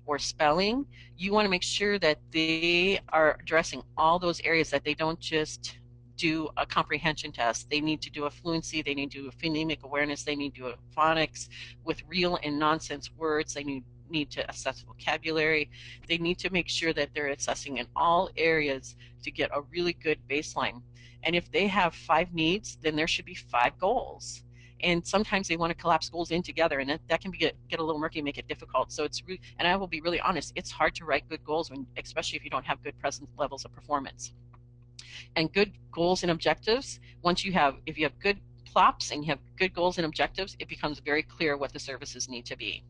or spelling, you want to make sure that they are addressing all those areas, that they don't just do a comprehension test. They need to do a fluency, they need to do a phonemic awareness, they need to do a phonics with real and nonsense words, they need to assess vocabulary. They need to make sure that they're assessing in all areas to get a really good baseline. And if they have 5 needs, then there should be 5 goals. And sometimes they want to collapse goals in together, and that can get a little murky and make it difficult. So and I will be really honest, it's hard to write good goals especially if you don't have good present levels of performance. And good goals and objectives, if you have good plops and you have good goals and objectives, it becomes very clear what the services need to be.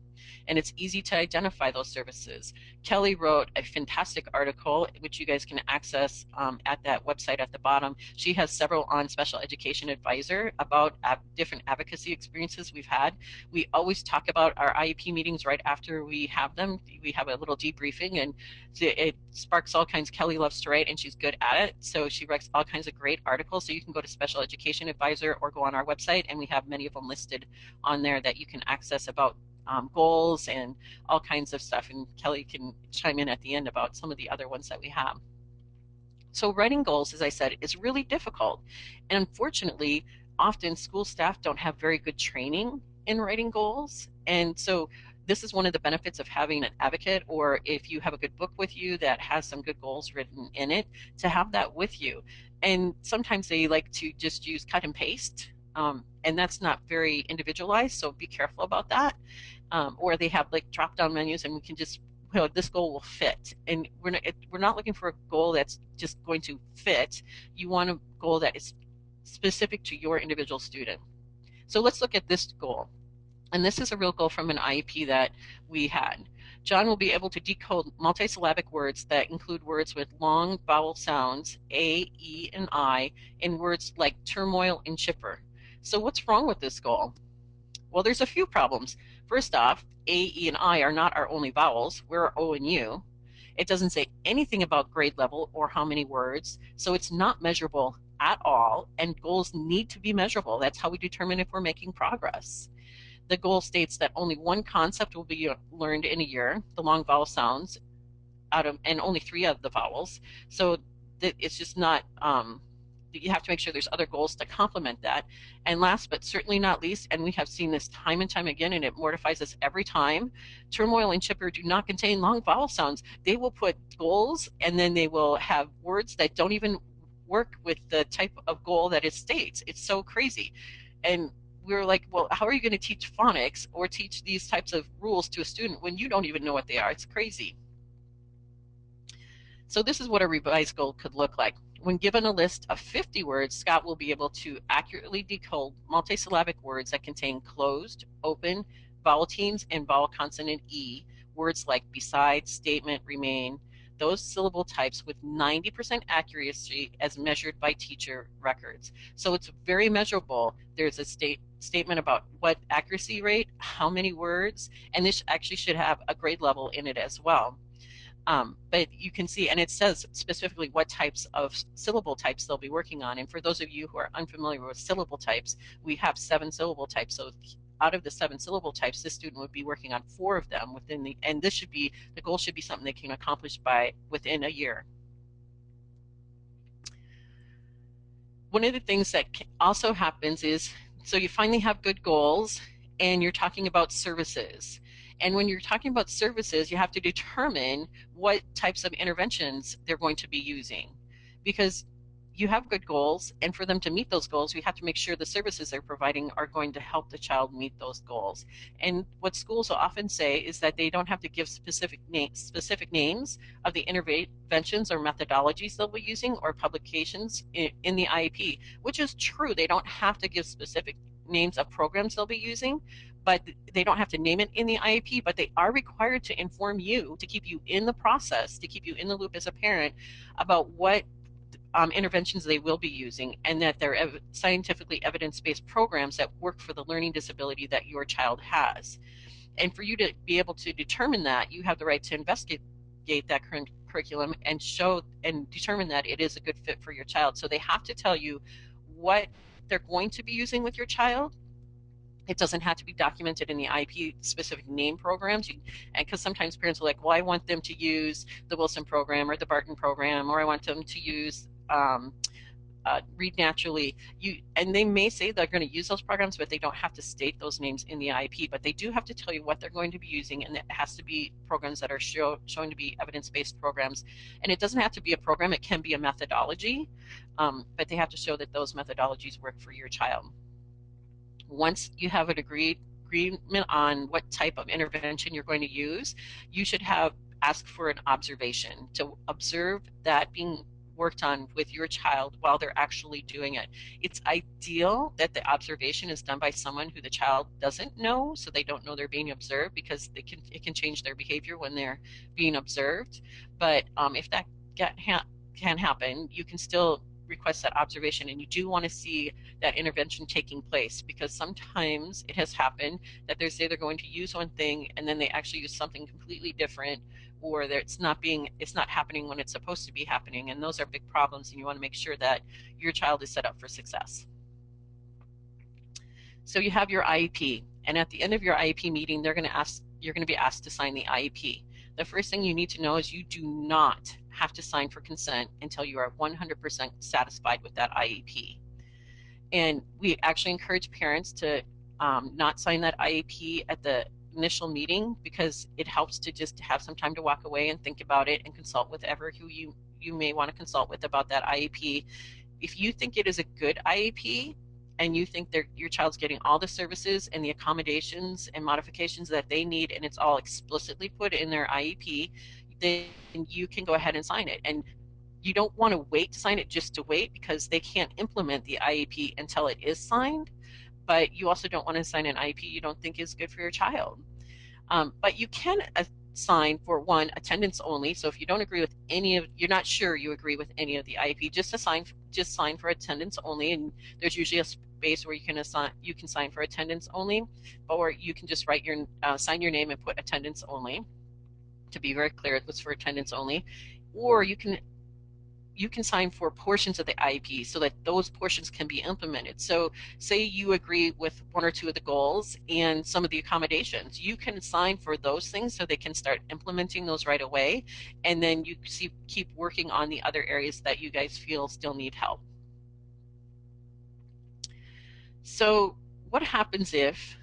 and it's easy to identify those services. Kelli wrote a fantastic article, which you guys can access at that website at the bottom. She has several on Special Education Advisor about different advocacy experiences we've had. We always talk about our IEP meetings right after we have them. We have a little debriefing, and it sparks all kinds. Kelli loves to write, and she's good at it, so she writes all kinds of great articles. So you can go to Special Education Advisor or go on our website, and we have many of them listed on there that you can access about goals and all kinds of stuff, and Kelli can chime in at the end about some of the other ones that we have. So writing goals, as I said, is really difficult, and unfortunately often school staff don't have very good training in writing goals, and so this is one of the benefits of having an advocate, or if you have a good book with you that has some good goals written in it, to have that with you. And sometimes they like to just use cut and paste, and that's not very individualized, so be careful about that. Or they have like drop down menus, and we can just, this goal will fit, and we're not looking for a goal that's just going to fit. You want a goal that is specific to your individual student. So let's look at this goal, and this is a real goal from an IEP that we had. John will be able to decode multisyllabic words that include words with long vowel sounds, A, E, and I, in words like turmoil and chipper. So what's wrong with this goal? Well, there's a few problems. First off, A, E, and I are not our only vowels. We're O and U. It doesn't say anything about grade level or how many words, so it's not measurable at all, and goals need to be measurable. That's how we determine if we're making progress. The goal states that only one concept will be learned in a year, the long vowel sounds, and only 3 of the vowels. So it's just not, you have to make sure there's other goals to complement that. And last but certainly not least, and we have seen this time and time again, and it mortifies us every time, turmoil and chipper do not contain long vowel sounds. They will put goals, and then they will have words that don't even work with the type of goal that it states. It's so crazy. And we're like, well, how are you going to teach phonics or teach these types of rules to a student when you don't even know what they are? It's crazy. So this is what a revised goal could look like. When given a list of 50 words, Scott will be able to accurately decode multisyllabic words that contain closed, open, vowel teams, and vowel consonant E, words like beside, statement, remain, those syllable types with 90% accuracy as measured by teacher records. So it's very measurable. There's a statement about what accuracy rate, how many words, and this actually should have a grade level in it as well. But you can see, and it says specifically what types of syllable types they'll be working on. And for those of you who are unfamiliar with syllable types, we have 7 syllable types. So out of the 7 syllable types, this student would be working on 4 of them within and this should be, the goal should be something they can accomplish within a year. One of the things that also happens is, so you finally have good goals and you're talking about services. And when you're talking about services, you have to determine what types of interventions they're going to be using, because you have good goals, and for them to meet those goals, we have to make sure the services they're providing are going to help the child meet those goals. And what schools will often say is that they don't have to give specific names of the interventions or methodologies they'll be using or publications in the IEP, which is true. They don't have to give specific names of programs they'll be using, but they don't have to name it in the IEP, but they are required to inform you, to keep you in the process, to keep you in the loop as a parent about what interventions they will be using, and that they're scientifically evidence-based programs that work for the learning disability that your child has. And for you to be able to determine that, you have the right to investigate that current curriculum and show and determine that it is a good fit for your child. So they have to tell you what they're going to be using with your child. It doesn't have to be documented in the IEP specific name programs, and because sometimes parents are like, well, I want them to use the Wilson program or the Barton program, or I want them to use Read Naturally. And they may say they're going to use those programs, but they don't have to state those names in the IEP. But they do have to tell you what they're going to be using, and it has to be programs that are shown to be evidence-based programs. And it doesn't have to be a program; it can be a methodology, but they have to show that those methodologies work for your child. Once you have an agreement on what type of intervention you're going to use, you should ask for an observation to observe that being worked on with your child while they're actually doing it. It's ideal that the observation is done by someone who the child doesn't know, so they don't know they're being observed, because it can change their behavior when they're being observed. But if that can happen, you can still request that observation, and you do want to see that intervention taking place, because sometimes it has happened that they say they're going to use one thing and then they actually use something completely different, or that it's not happening when it's supposed to be happening, and those are big problems, and you want to make sure that your child is set up for success. So you have your IEP, and at the end of your IEP meeting, you're going to be asked to sign the IEP. The first thing you need to know is you do not have to sign for consent until you are 100% satisfied with that IEP. And we actually encourage parents to not sign that IEP at the initial meeting, because it helps to just have some time to walk away and think about it and consult with who you may want to consult with about that IEP. If you think it is a good IEP and you think your child's getting all the services and the accommodations and modifications that they need, and it's all explicitly put in their IEP, then you can go ahead and sign it. And you don't want to wait to sign it just to wait, because they can't implement the IEP until it is signed. But you also don't want to sign an IEP you don't think is good for your child. But you can sign for one, attendance only. So if you don't agree with you're not sure you agree with any of the IEP, just sign for attendance only. And there's usually a space where you can sign for attendance only, or you can just sign your name and put attendance only, to be very clear it was for attendance only. Or you can sign for portions of the IEP so that those portions can be implemented. So say you agree with one or two of the goals and some of the accommodations, you can sign for those things so they can start implementing those right away, and then you keep working on the other areas that you guys feel still need help. So what happens if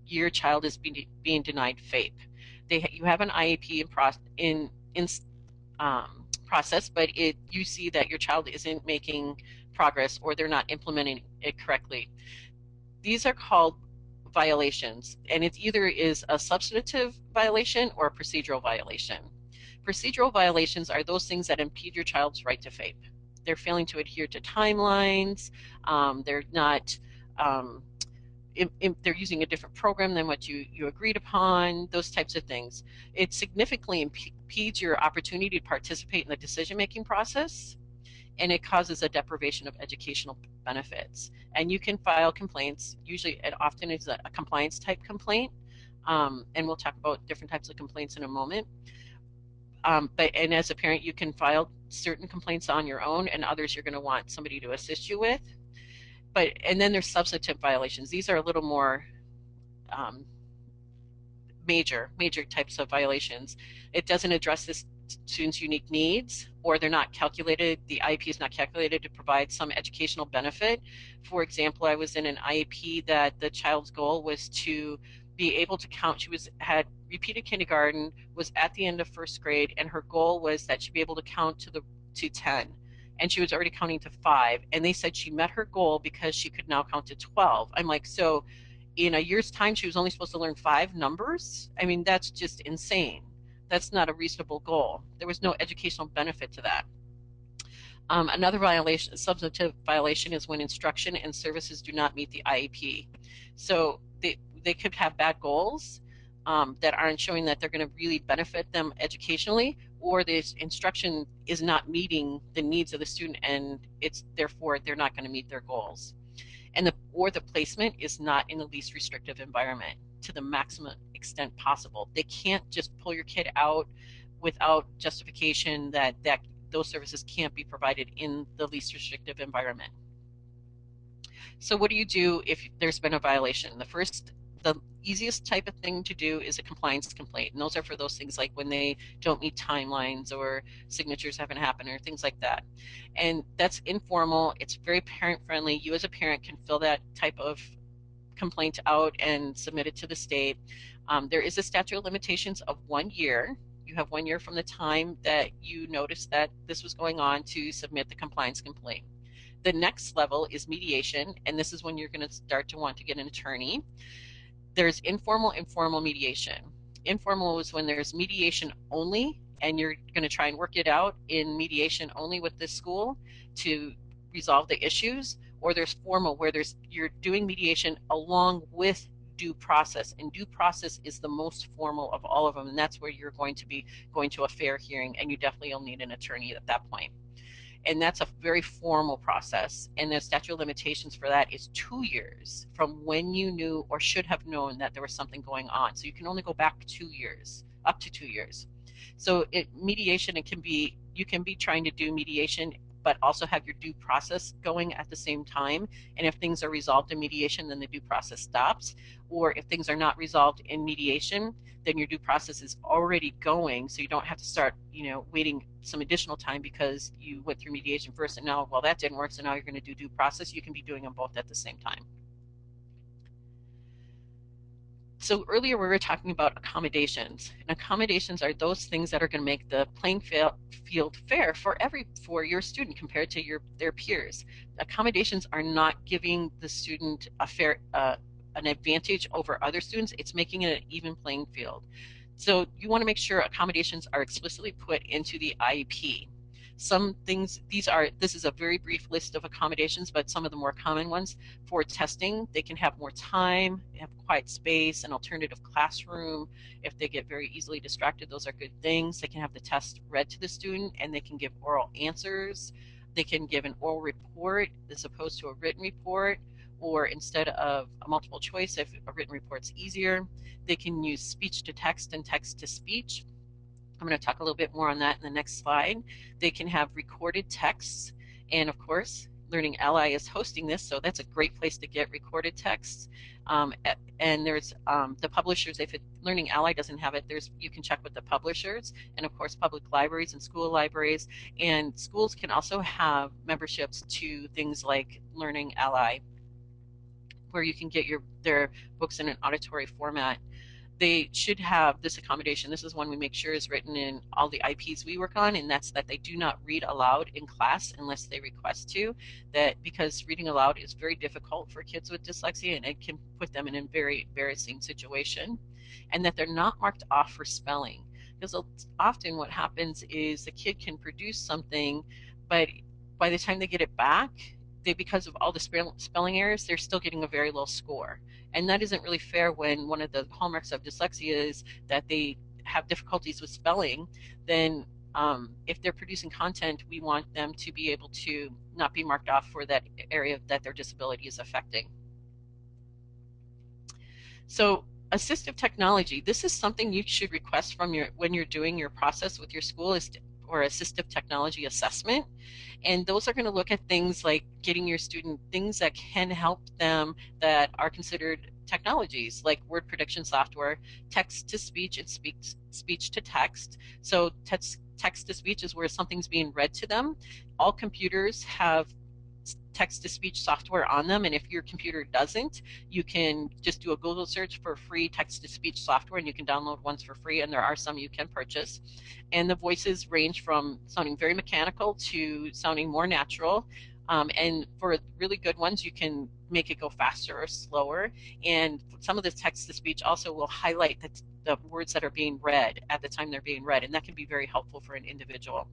your child is being denied FAPE? You have an IEP in process, but you see that your child isn't making progress, or they're not implementing it correctly. These are called violations, and it either is a substantive violation or a procedural violation. Procedural violations are those things that impede your child's right to FAPE. They're failing to adhere to timelines. They're not they're using a different program than what you agreed upon, those types of things. It significantly impedes your opportunity to participate in the decision-making process, and it causes a deprivation of educational benefits. And you can file complaints. Usually, it often is a compliance type complaint, and we'll talk about different types of complaints in a moment. And as a parent, you can file certain complaints on your own, and others you're going to want somebody to assist you with. And then there's substantive violations. These are a little more major types of violations. It doesn't address the student's unique needs, or they're not calculated. The IEP is not calculated to provide some educational benefit. For example, I was in an IEP that the child's goal was to be able to count. She had repeated kindergarten, was at the end of first grade, and her goal was that she'd be able to count to 10. And she was already counting to 5, and they said she met her goal because she could now count to 12. I'm like, so in a year's time she was only supposed to learn 5 numbers? I mean, that's just insane. That's not a reasonable goal. There was no educational benefit to that. Another violation, substantive violation, is when instruction and services do not meet the IEP. So they could have bad goals that aren't showing that they're going to really benefit them educationally, or this instruction is not meeting the needs of the student, and therefore they're not going to meet their goals. Or the placement is not in the least restrictive environment to the maximum extent possible. They can't just pull your kid out without justification that those services can't be provided in the least restrictive environment. So what do you do if there's been a violation? The easiest type of thing to do is a compliance complaint, and those are for those things like when they don't meet timelines, or signatures haven't happened, or things like that. And that's informal. It's very parent friendly. You as a parent can fill that type of complaint out and submit it to the state. There is a statute of limitations of 1 year. You have 1 year from the time that you noticed that this was going on to submit the compliance complaint. The next level is mediation, and this is when you're going to start to want to get an attorney. There's informal mediation. Informal is when there's mediation only and you're going to try and work it out in mediation only with this school to resolve the issues, or there's formal where you're doing mediation along with due process, and due process is the most formal of all of them, and that's where you're going to be going to a fair hearing, and you definitely will need an attorney at that point. And that's a very formal process, and the statute of limitations for that is 2 years from when you knew or should have known that there was something going on. So you can only go back 2 years, up to 2 years. So mediation, you can be trying to do mediation but also have your due process going at the same time. And if things are resolved in mediation, then the due process stops. Or if things are not resolved in mediation, then your due process is already going, so you don't have to start, waiting some additional time because you went through mediation first, and now, well, that didn't work, so now you're going to do due process. You can be doing them both at the same time. So earlier we were talking about accommodations, and accommodations are those things that are going to make the playing field fair for your student compared to their peers. Accommodations are not giving the student an advantage over other students. It's making it an even playing field. So you want to make sure accommodations are explicitly put into the IEP. Some things, this is a very brief list of accommodations, but some of the more common ones for testing, they can have more time, have quiet space, an alternative classroom. If they get very easily distracted, those are good things. They can have the test read to the student, and they can give oral answers. They can give an oral report as opposed to a written report, or instead of a multiple choice, if a written report's easier. They can use speech to text and text to speech. I'm going to talk a little bit more on that in the next slide. They can have recorded texts, and of course, Learning Ally is hosting this, so that's a great place to get recorded texts. And there's the publishers. If Learning Ally doesn't have it, you can check with the publishers, and of course, public libraries and school libraries. And schools can also have memberships to things like Learning Ally, where you can get their books in an auditory format. They should have this accommodation. This is one we make sure is written in all the IEPs we work on, and that's that they do not read aloud in class unless they request to. That because reading aloud is very difficult for kids with dyslexia, and it can put them in a very embarrassing situation. And that they're not marked off for spelling. Because often what happens is the kid can produce something, but by the time they get it back, because of all the spelling errors, they're still getting a very low score. And that isn't really fair when one of the hallmarks of dyslexia is that they have difficulties with spelling. Then if they're producing content, we want them to be able to not be marked off for that area that their disability is affecting. So assistive technology, this is something you should request from when you're doing your process with your school, or assistive technology assessment. And those are going to look at things like getting your student things that can help them that are considered technologies, like word prediction software, text to speech, and speech to text. So text to speech is where something's being read to them. All computers have text-to-speech software on them, and if your computer doesn't, you can just do a Google search for free text-to-speech software, and you can download ones for free, and there are some you can purchase. And the voices range from sounding very mechanical to sounding more natural, and for really good ones, you can make it go faster or slower. And some of the text-to-speech also will highlight the words that are being read at the time they're being read, and that can be very helpful for an individual.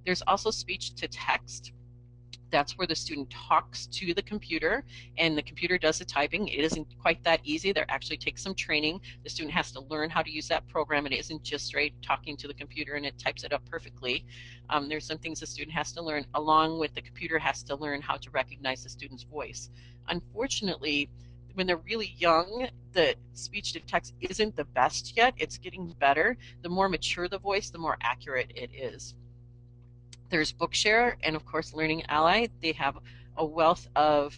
There's also speech to text. That's where the student talks to the computer, and the computer does the typing. It isn't quite that easy. There actually takes some training. The student has to learn how to use that program. It isn't just straight talking to the computer and it types it up perfectly. There's some things the student has to learn, along with the computer has to learn how to recognize the student's voice. Unfortunately, when they're really young, the speech to text isn't the best yet. It's getting better. The more mature the voice, the more accurate it is. There's Bookshare and, of course, Learning Ally. They have a wealth of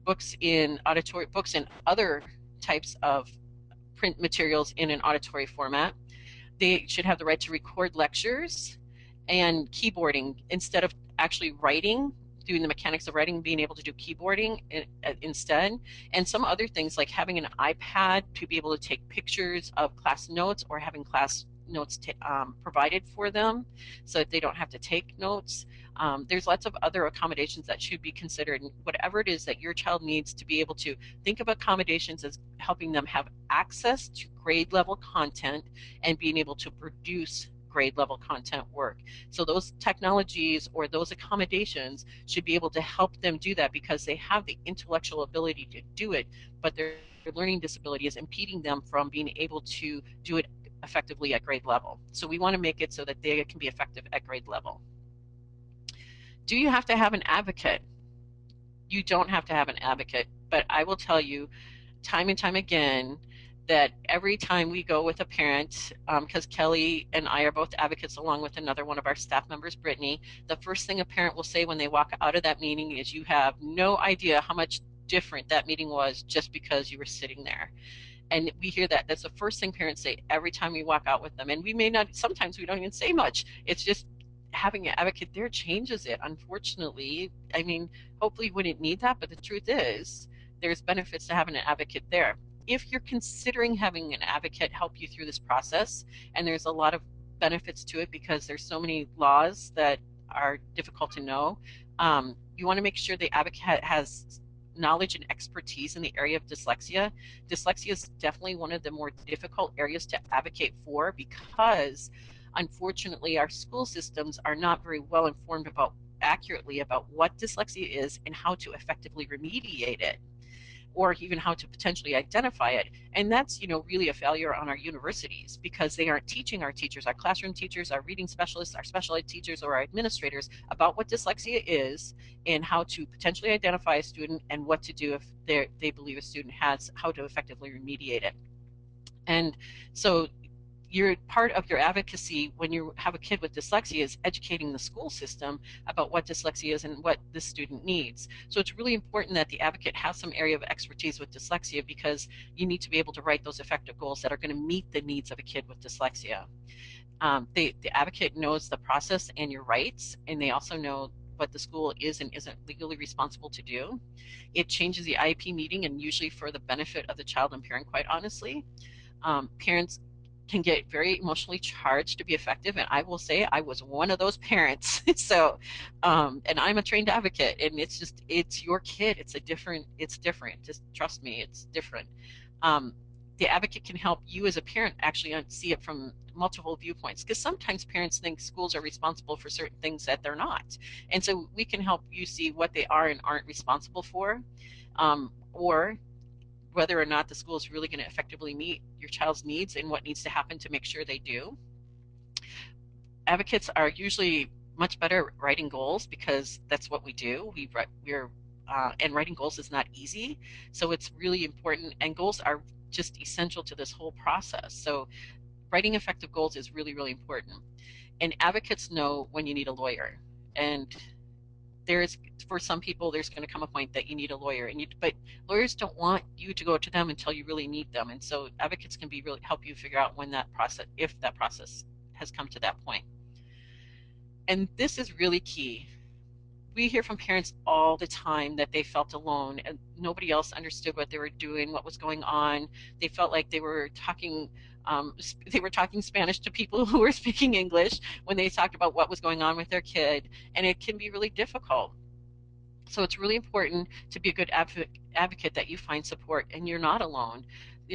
books in auditory books and other types of print materials in an auditory format. They should have the right to record lectures and keyboarding instead of actually writing, doing the mechanics of writing, being able to do keyboarding instead. And some other things like having an iPad to be able to take pictures of class notes, or having class notes provided for them so that they don't have to take notes. There's lots of other accommodations that should be considered, and whatever it is that your child needs to be able to think of accommodations as helping them have access to grade level content and being able to produce grade level content work. So those technologies or those accommodations should be able to help them do that because they have the intellectual ability to do it, but their learning disability is impeding them from being able to do it effectively at grade level. So we want to make it so that they can be effective at grade level. Do you have to have an advocate? You don't have to have an advocate, but I will tell you time and time again that every time we go with a parent, because Kelli and I are both advocates along with another one of our staff members, Brittany, the first thing a parent will say when they walk out of that meeting is, you have no idea how much different that meeting was just because you were sitting there. And we hear that. That's the first thing parents say every time we walk out with them. And we may not, sometimes we don't even say much. It's just having an advocate there changes it, unfortunately. I mean, hopefully you wouldn't need that, but the truth is there's benefits to having an advocate there. If you're considering having an advocate help you through this process, and there's a lot of benefits to it because there's so many laws that are difficult to know, you want to make sure the advocate has knowledge and expertise in the area of dyslexia. Dyslexia is definitely one of the more difficult areas to advocate for because unfortunately our school systems are not very well informed accurately about what dyslexia is and how to effectively remediate it, or even how to potentially identify it. And that's, really a failure on our universities because they aren't teaching our teachers, our classroom teachers, our reading specialists, our special ed teachers, or our administrators about what dyslexia is and how to potentially identify a student and what to do if they believe a student has, how to effectively remediate it. And so you're part of your advocacy when you have a kid with dyslexia is educating the school system about what dyslexia is and what the student needs. So it's really important that the advocate has some area of expertise with dyslexia because you need to be able to write those effective goals that are going to meet the needs of a kid with dyslexia. The advocate knows the process and your rights, and they also know what the school is and isn't legally responsible to do. It changes the IEP meeting, and usually for the benefit of the child and parent, quite honestly. Parents can get very emotionally charged to be effective, and I will say I was one of those parents. So and I'm a trained advocate, and it's your kid. It's different. Just trust me, it's different. The advocate can help you as a parent actually see it from multiple viewpoints, because sometimes parents think schools are responsible for certain things that they're not, and so we can help you see what they are and aren't responsible for, or whether or not the school is really going to effectively meet your child's needs and what needs to happen to make sure they do. Advocates are usually much better at writing goals because that's what we do. And writing goals is not easy, so it's really important. And goals are just essential to this whole process. So writing effective goals is really, really important. And advocates know when you need a lawyer. And for some people there's going to come a point that you need a lawyer, but lawyers don't want you to go to them until you really need them, and so advocates can really help you figure out if that process has come to that point. And this is really key. We hear from parents all the time that they felt alone and nobody else understood what they were doing, what was going on. They felt like they were talking Spanish to people who were speaking English when they talked about what was going on with their kid, and it can be really difficult. So it's really important to be a good advocate that you find support and you're not alone.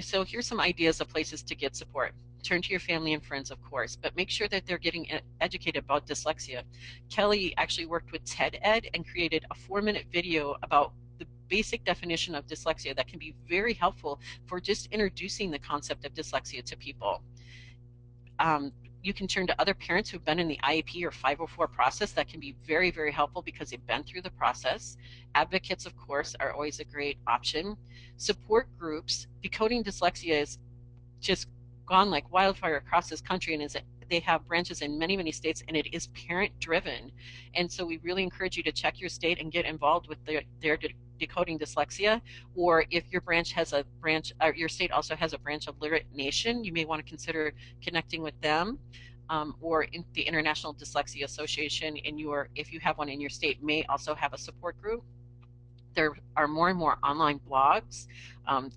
So here's some ideas of places to get support. Turn to your family and friends, of course, but make sure that they're getting educated about dyslexia. Kelli actually worked with TED Ed and created a 4-minute video about the basic definition of dyslexia that can be very helpful for just introducing the concept of dyslexia to people. You can turn to other parents who've been in the IEP or 504 process. That can be very, very helpful because they've been through the process. Advocates, of course, are always a great option. Support groups. Decoding Dyslexia is just gone like wildfire across this country, and they have branches in many, many states, and it is parent driven. And so we really encourage you to check your state and get involved with their Decoding Dyslexia, or if your your state also has a branch of Literate Nation, you may want to consider connecting with them, or in the International Dyslexia Association if you have one in your state, may also have a support group. There are more and more online blogs.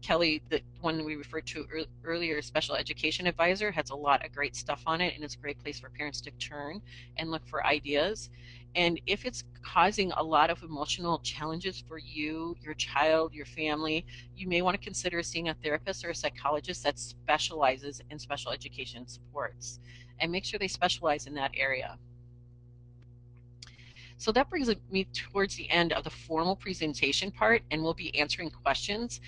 Kelli, the one we referred to earlier, Special Education Advisor, has a lot of great stuff on it, and it's a great place for parents to turn and look for ideas. And if it's causing a lot of emotional challenges for you, your child, your family, you may want to consider seeing a therapist or a psychologist that specializes in special education supports. And make sure they specialize in that area. So that brings me towards the end of the formal presentation part, and we'll be answering questions.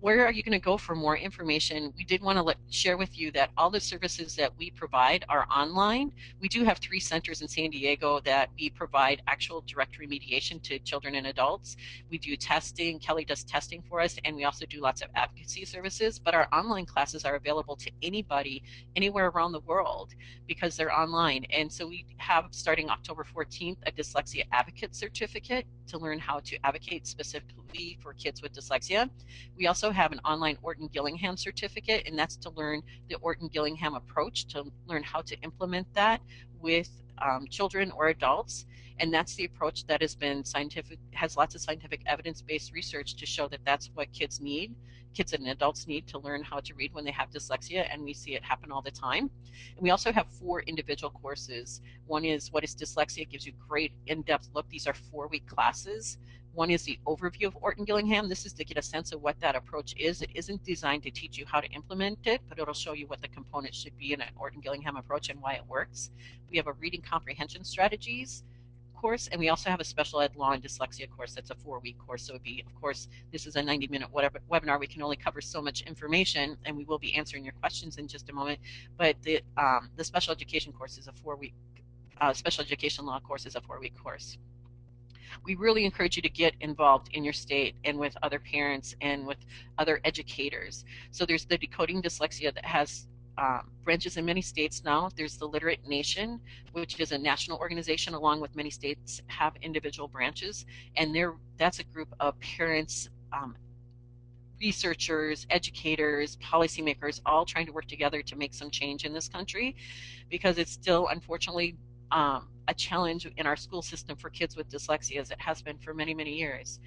Where are you going to go for more information? We did want to share with you that all the services that we provide are online. We do have 3 centers in San Diego that we provide actual direct remediation to children and adults. We do testing. Kelli does testing for us, and we also do lots of advocacy services. But our online classes are available to anybody, anywhere around the world, because they're online. And so we have, starting October 14th, a Dyslexia Advocate Certificate to learn how to advocate specifically for kids with dyslexia. We also have an online Orton-Gillingham certificate, and that's to learn the Orton-Gillingham approach, to learn how to implement that with children or adults. And that's the approach that has lots of scientific evidence-based research to show that that's what kids and adults need to learn how to read when they have dyslexia, and we see it happen all the time. And we also have 4 individual courses. One is What is Dyslexia? It gives you a great in-depth look. These are 4-week classes. One is the overview of Orton-Gillingham. This is to get a sense of what that approach is. It isn't designed to teach you how to implement it, but it'll show you what the components should be in an Orton-Gillingham approach and why it works. We have a reading comprehension strategies course, and we also have a special ed law and dyslexia course that's a 4-week course. So it'd be, of course, this is a 90-minute webinar. We can only cover so much information, and we will be answering your questions in just a moment. But the special education course is a 4-week, special education law course is a 4-week course. We really encourage you to get involved in your state and with other parents and with other educators. So there's the Decoding Dyslexia that has branches in many states now. There's the Literate Nation, which is a national organization, along with many states have individual branches. And that's a group of parents, researchers, educators, policymakers, all trying to work together to make some change in this country, because it's still, unfortunately, a challenge in our school system for kids with dyslexia, as it has been for many, many years.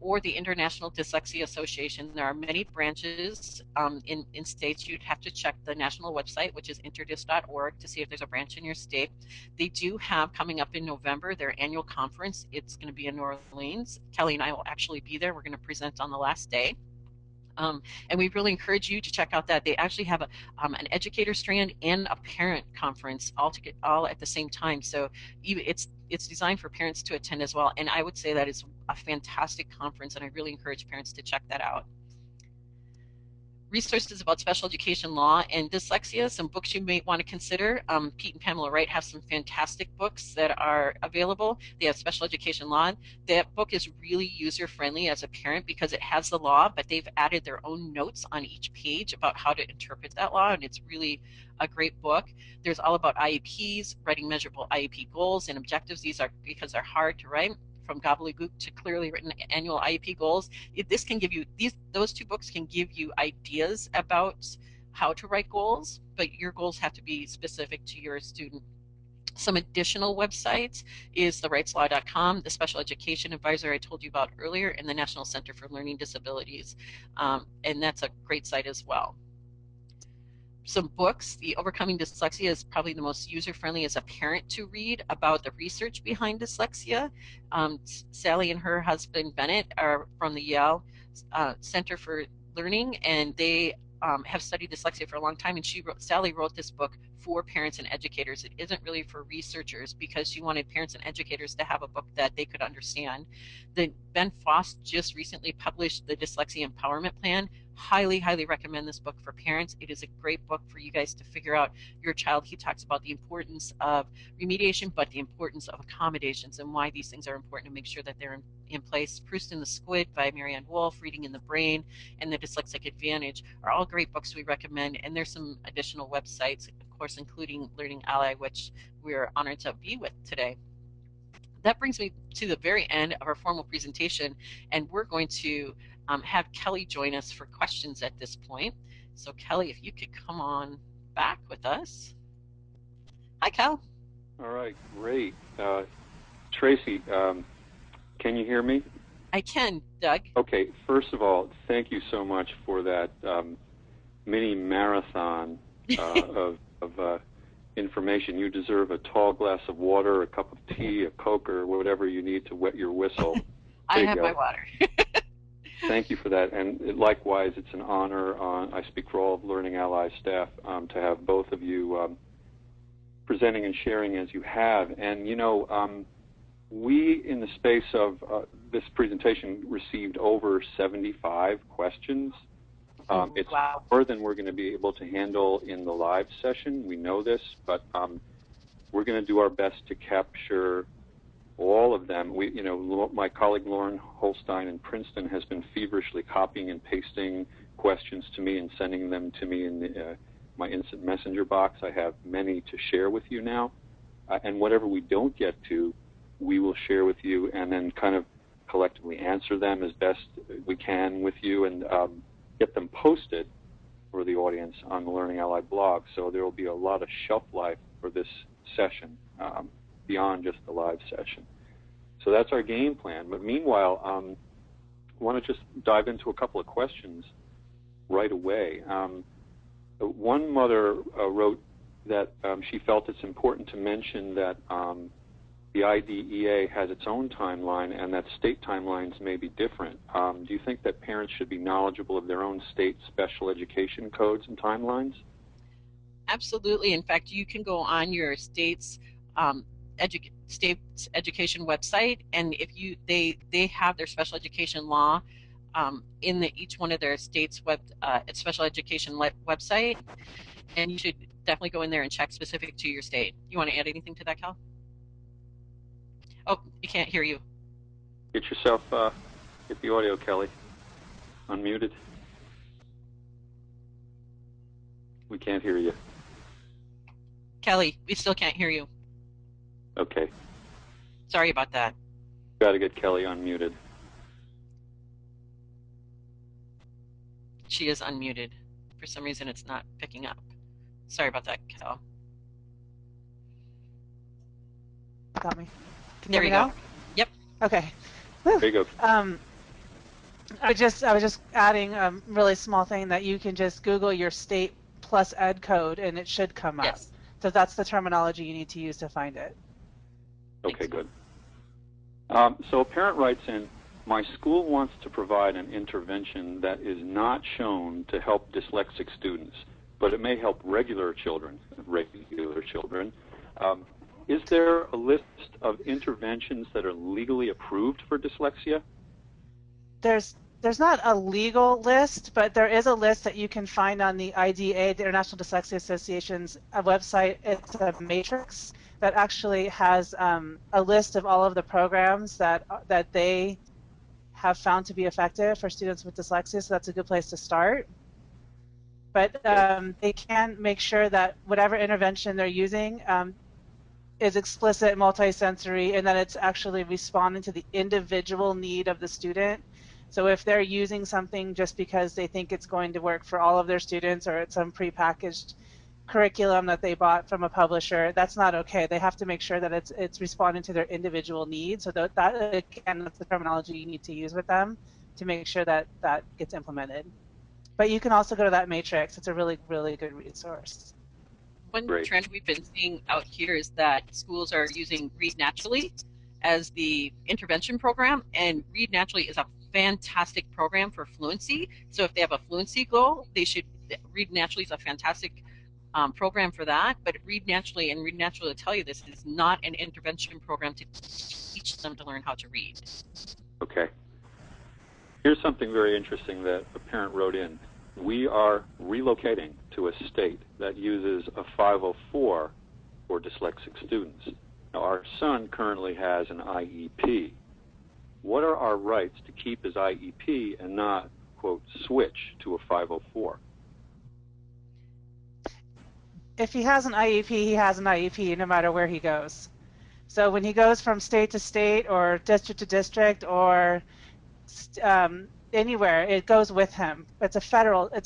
Or the International Dyslexia Association. There are many branches in states. You'd have to check the national website, which is interdys.org, to see if there's a branch in your state. They do have, coming up in November, their annual conference. It's going to be in New Orleans. Kelli and I will actually be there. We're going to present on the last day. And we really encourage you to check out that. They actually have an educator strand and a parent conference all at the same time. So it's designed for parents to attend as well. And I would say that is a fantastic conference, and I really encourage parents to check that out. Resources about special education law and dyslexia, some books you may want to consider. Pete and Pamela Wright have some fantastic books that are available. They have special education law. That book is really user-friendly as a parent because it has the law, but they've added their own notes on each page about how to interpret that law, and it's really a great book. There's all about IEPs, writing measurable IEP goals and objectives. These are because they're hard to write, from gobbledygook to clearly written annual IEP goals. This can give you, those 2 books can give you ideas about how to write goals, but your goals have to be specific to your student. Some additional websites is therightslaw.com, the Special Education Advisor I told you about earlier, and the National Center for Learning Disabilities, and that's a great site as well. Some books. The Overcoming Dyslexia is probably the most user-friendly as a parent to read about the research behind dyslexia. Sally and her husband Bennett are from the Yale Center for Learning, and they have studied dyslexia for a long time, and Sally wrote this book for parents and educators. It isn't really for researchers, because she wanted parents and educators to have a book that they could understand. Ben Foss just recently published the Dyslexia Empowerment Plan. Highly, highly recommend this book for parents. It is a great book for you guys to figure out your child. He talks about the importance of remediation, but the importance of accommodations and why these things are important to make sure that they're in place. Proust and the Squid by Marianne Wolf, Reading in the Brain, and The Dyslexic Advantage are all great books we recommend. And there's some additional websites, of course, including Learning Ally, which we're honored to be with today. That brings me to the very end of our formal presentation, and we're going to have Kelli join us for questions at this point. So Kelli, if you could come on back with us. Hi, Kel. All right, great. Tracy, can you hear me? I can, Doug. Okay, first of all, thank you so much for that mini marathon of information. You deserve a tall glass of water, a cup of tea, a Coke, or whatever you need to wet your whistle. I have my water. Thank you for that, and likewise, it's an honor. I speak for all of Learning Ally staff to have both of you presenting and sharing as you have. And you know, we in the space of this presentation received over 75 questions. It's wow. more than we're going to be able to handle in the live session. We know this, but we're going to do our best to capture all of them. You know, my colleague Lauren Holstein in Princeton has been feverishly copying and pasting questions to me and sending them to me in my instant messenger box. I have many to share with you now, and whatever we don't get to, we will share with you and then kind of collectively answer them as best we can with you and get them posted for the audience on the Learning Ally blog. So there will be a lot of shelf life for this session beyond just the live session. So that's our game plan. But meanwhile, I want to just dive into a couple of questions right away. One mother wrote that she felt it's important to mention that the IDEA has its own timeline and that state timelines may be different. Do you think that parents should be knowledgeable of their own state special education codes and timelines? Absolutely. In fact, you can go on your state's state's education website, and if they have their special education law in each one of their state's special education website, and you should definitely go in there and check specific to your state. You want to add anything to that, Cal? Oh, you can't hear you. Get yourself, get the audio, Kelly. Unmuted. We can't hear you. Kelly, we still can't hear you. Okay. Sorry about that. Got to get Kelly unmuted. She is unmuted. For some reason, it's not picking up. Sorry about that, Cal. Got me. Can there you you hear me go. now? Yep. Okay. There you go. I was just adding a really small thing that you can just Google your state plus ed code and it should come up. Yes. So that's the terminology you need to use to find it. Okay, good. So a parent writes in, my school wants to provide an intervention that is not shown to help dyslexic students, but it may help regular children. Is there a list of interventions that are legally approved for dyslexia? There's not a legal list, but there is a list that you can find on the IDEA, the International Dyslexia Association's website. It's a matrix that actually has a list of all of the programs that they have found to be effective for students with dyslexia, so that's a good place to start. But they can make sure that whatever intervention they're using is explicit, multisensory, and that it's actually responding to the individual need of the student. So if they're using something just because they think it's going to work for all of their students or it's some prepackaged curriculum that they bought from a publisher, that's not okay. They have to make sure that it's responding to their individual needs. So that again, that's the terminology you need to use with them to make sure that that gets implemented. But you can also go to that matrix. It's a really, really good resource. One trend we've been seeing out here is that schools are using Read Naturally as the intervention program, and Read Naturally is a fantastic program for fluency. So if they have a fluency goal, Read Naturally is a fantastic program for that. But Read Naturally and Read Naturally will tell you this is not an intervention program to teach them to learn how to read. Okay. Here's something very interesting that a parent wrote in. We are relocating to a state that uses a 504 for dyslexic students. Now, our son currently has an IEP. What are our rights to keep his IEP and not, quote, switch to a 504? If he has an IEP, he has an IEP no matter where he goes. So when he goes from state to state or district to district or anywhere, it goes with him. It's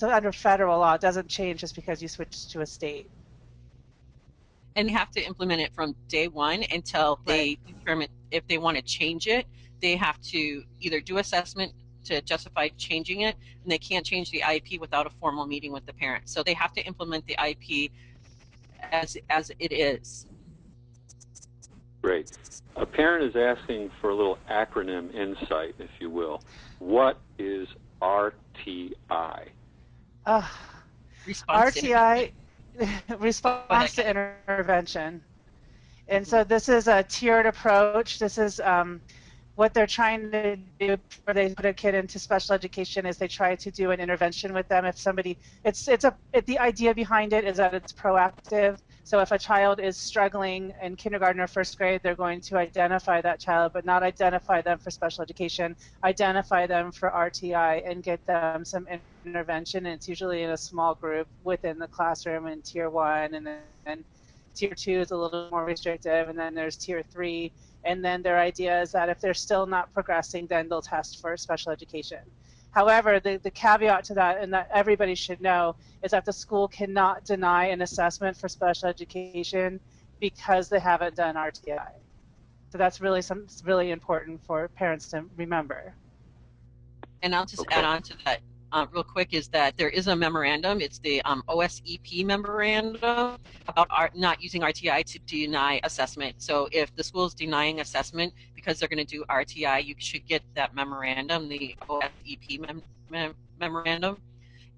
under federal law. It doesn't change just because you switch to a state. And they have to implement it from day one until they determine if they want to change it. they have to either do assessment to justify changing it, and they can't change the IEP without a formal meeting with the parent. So they have to implement the IEP as it is. Great. A parent is asking for a little acronym insight, if you will. What is RTI? Response RTI, response to intervention. And so this is a tiered approach. This is what they're trying to do before they put a kid into special education is they try to do an intervention with them. If somebody, the idea behind it is that it's proactive. So if a child is struggling in kindergarten or first grade, they're going to identify that child, but not identify them for special education, identify them for RTI and get them some intervention. And it's usually in a small group within the classroom in tier 1, and then tier 2 is a little more restrictive, and then there's tier 3. And then their idea is that if they're still not progressing, then they'll test for special education. However, the caveat to that, and that everybody should know, is that the school cannot deny an assessment for special education because they haven't done RTI. So that's really important for parents to remember. And I'll just add on to that real quick is that there is a memorandum. It's the OSEP memorandum about not using RTI to deny assessment. So if the school is denying assessment because they're going to do RTI, you should get that memorandum, the OSEP memorandum,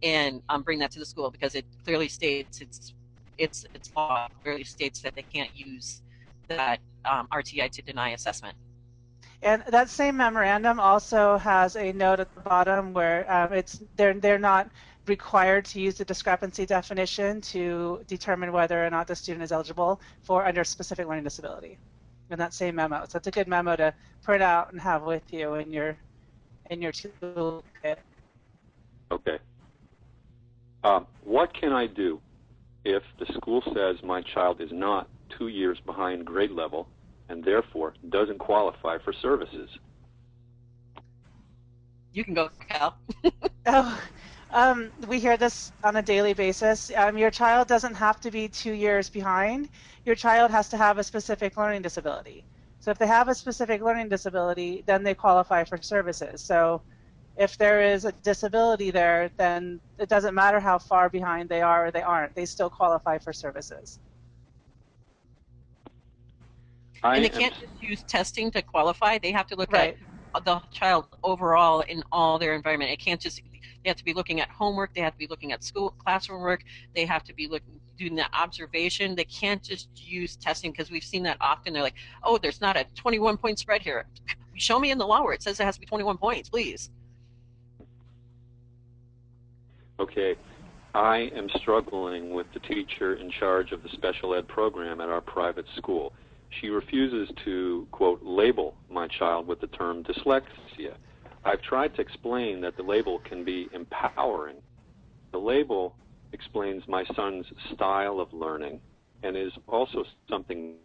and bring that to the school because it clearly states it's law. It clearly states that they can't use that RTI to deny assessment. And that same memorandum also has a note at the bottom where they're not required to use the discrepancy definition to determine whether or not the student is eligible for under specific learning disability in that same memo. So it's a good memo to print out and have with you in your toolkit. Okay. What can I do if the school says my child is not 2 years behind grade level and therefore doesn't qualify for services? You can go, Cal. We hear this on a daily basis. Your child doesn't have to be 2 years behind. Your child has to have a specific learning disability. So if they have a specific learning disability, then they qualify for services. So if there is a disability there, then it doesn't matter how far behind they are or they aren't. They still qualify for services. And they can't just use testing to qualify. They have to look at the child overall in all their environment. It can't just, they have to be looking at homework. They have to be looking at school, classroom work. They have to be doing the observation. They can't just use testing because we've seen that often. They're like, oh, there's not a 21-point spread here. Show me in the law where it says it has to be 21 points, please. Okay. I am struggling with the teacher in charge of the special ed program at our private school. She refuses to, quote, label my child with the term dyslexia. I've tried to explain that the label can be empowering. The label explains my son's style of learning and is also something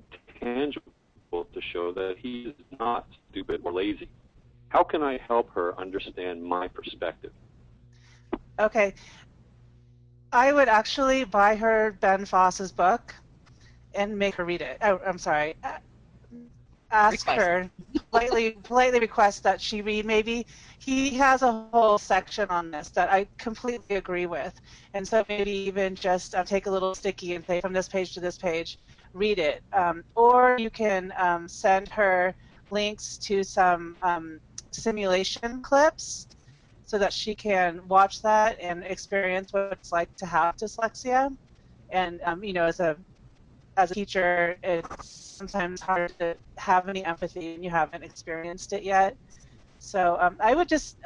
tangible to show that he is not stupid or lazy. How can I help her understand my perspective? Okay. I would actually buy her Ben Foss's book and make her read it. Oh, I'm sorry. Ask her, politely request that she read. Maybe he has a whole section on this that I completely agree with. And so maybe even just take a little sticky and say from this page to this page, read it. Or you can send her links to some simulation clips so that she can watch that and experience what it's like to have dyslexia. And, as a teacher, it's sometimes hard to have any empathy and you haven't experienced it yet. So I would just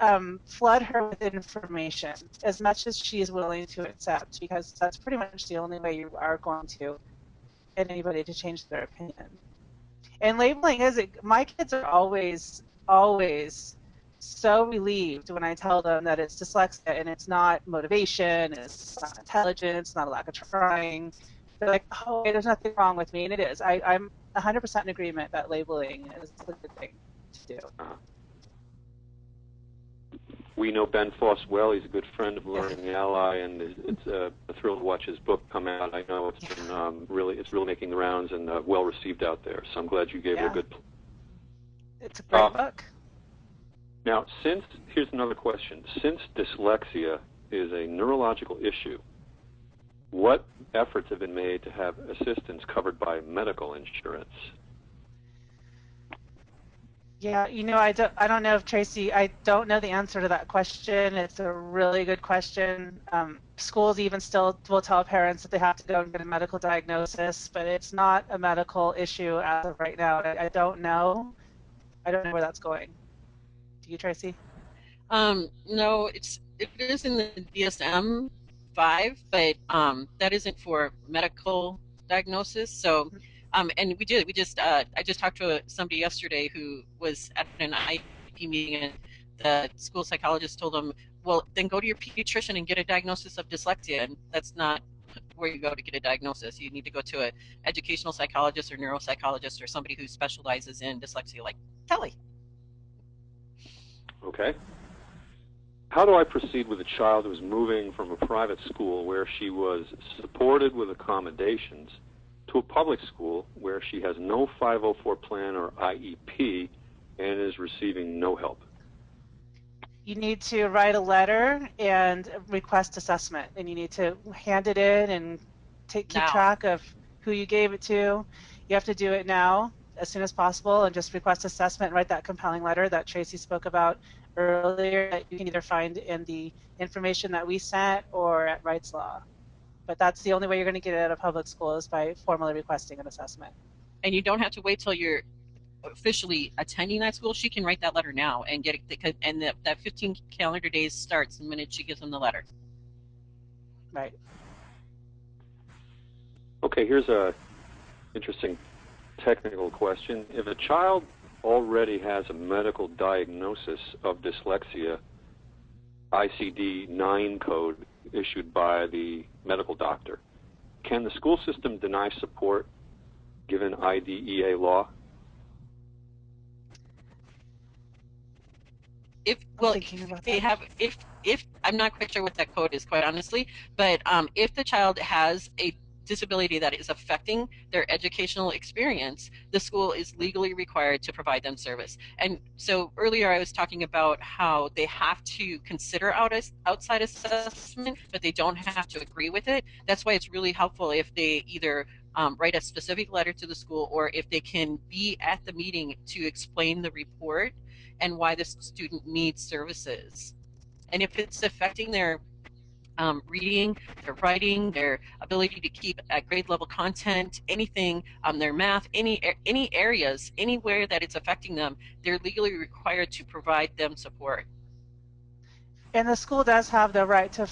flood her with information as much as she is willing to accept, because that's pretty much the only way you are going to get anybody to change their opinion. And labeling my kids are always so relieved when I tell them that it's dyslexia and it's not motivation, it's not intelligence, not a lack of trying. They're like, oh, okay, there's nothing wrong with me, and it is. I'm 100% in agreement that labeling is a good thing to do. We know Ben Foss well. He's a good friend of Learning Ally, and it's a thrill to watch his book come out. I know it's been really making the rounds and well received out there. So I'm glad you gave it a good. It's a great book. Now, here's another question. Since dyslexia is a neurological issue, what efforts have been made to have assistance covered by medical insurance? Yeah, I don't know if Tracy, I don't know the answer to that question. It's a really good question. Schools even still will tell parents that they have to go and get a medical diagnosis, but it's not a medical issue as of right now. I don't know. I don't know where that's going. Do you, Tracy? No, it is in the DSM-5, but that isn't for medical diagnosis. So, and I just talked to somebody yesterday who was at an IEP meeting, and the school psychologist told them, well, then go to your pediatrician and get a diagnosis of dyslexia. And that's not where you go to get a diagnosis. You need to go to an educational psychologist or neuropsychologist or somebody who specializes in dyslexia, like Kelli. Okay. How do I proceed with a child who's moving from a private school where she was supported with accommodations to a public school where she has no 504 plan or IEP and is receiving no help? You need to write a letter and request assessment, and you need to hand it in and keep track of who you gave it to. You have to do it now as soon as possible and just request assessment and write that compelling letter that Tracy spoke about earlier that you can either find in the information that we sent or at Rights Law. But that's the only way you're going to get it out of public school is by formally requesting an assessment. And you don't have to wait till you're officially attending that school. She can write that letter now and get it, and that 15 calendar days starts the minute she gives them the letter. Right. Okay, here's a interesting technical question. If a child already has a medical diagnosis of dyslexia, ICD-9 code issued by the medical doctor, can the school system deny support given IDEA law? If I'm not quite sure what that code is, quite honestly, but if the child has a disability that is affecting their educational experience, the school is legally required to provide them service. And so earlier I was talking about how they have to consider outside assessment, but they don't have to agree with it. That's why it's really helpful if they either write a specific letter to the school, or if they can be at the meeting to explain the report and why the student needs services. And if it's affecting their reading, their writing, their ability to keep at grade level content, anything, their math, any areas, anywhere that it's affecting them, they're legally required to provide them support. And the school does have the right to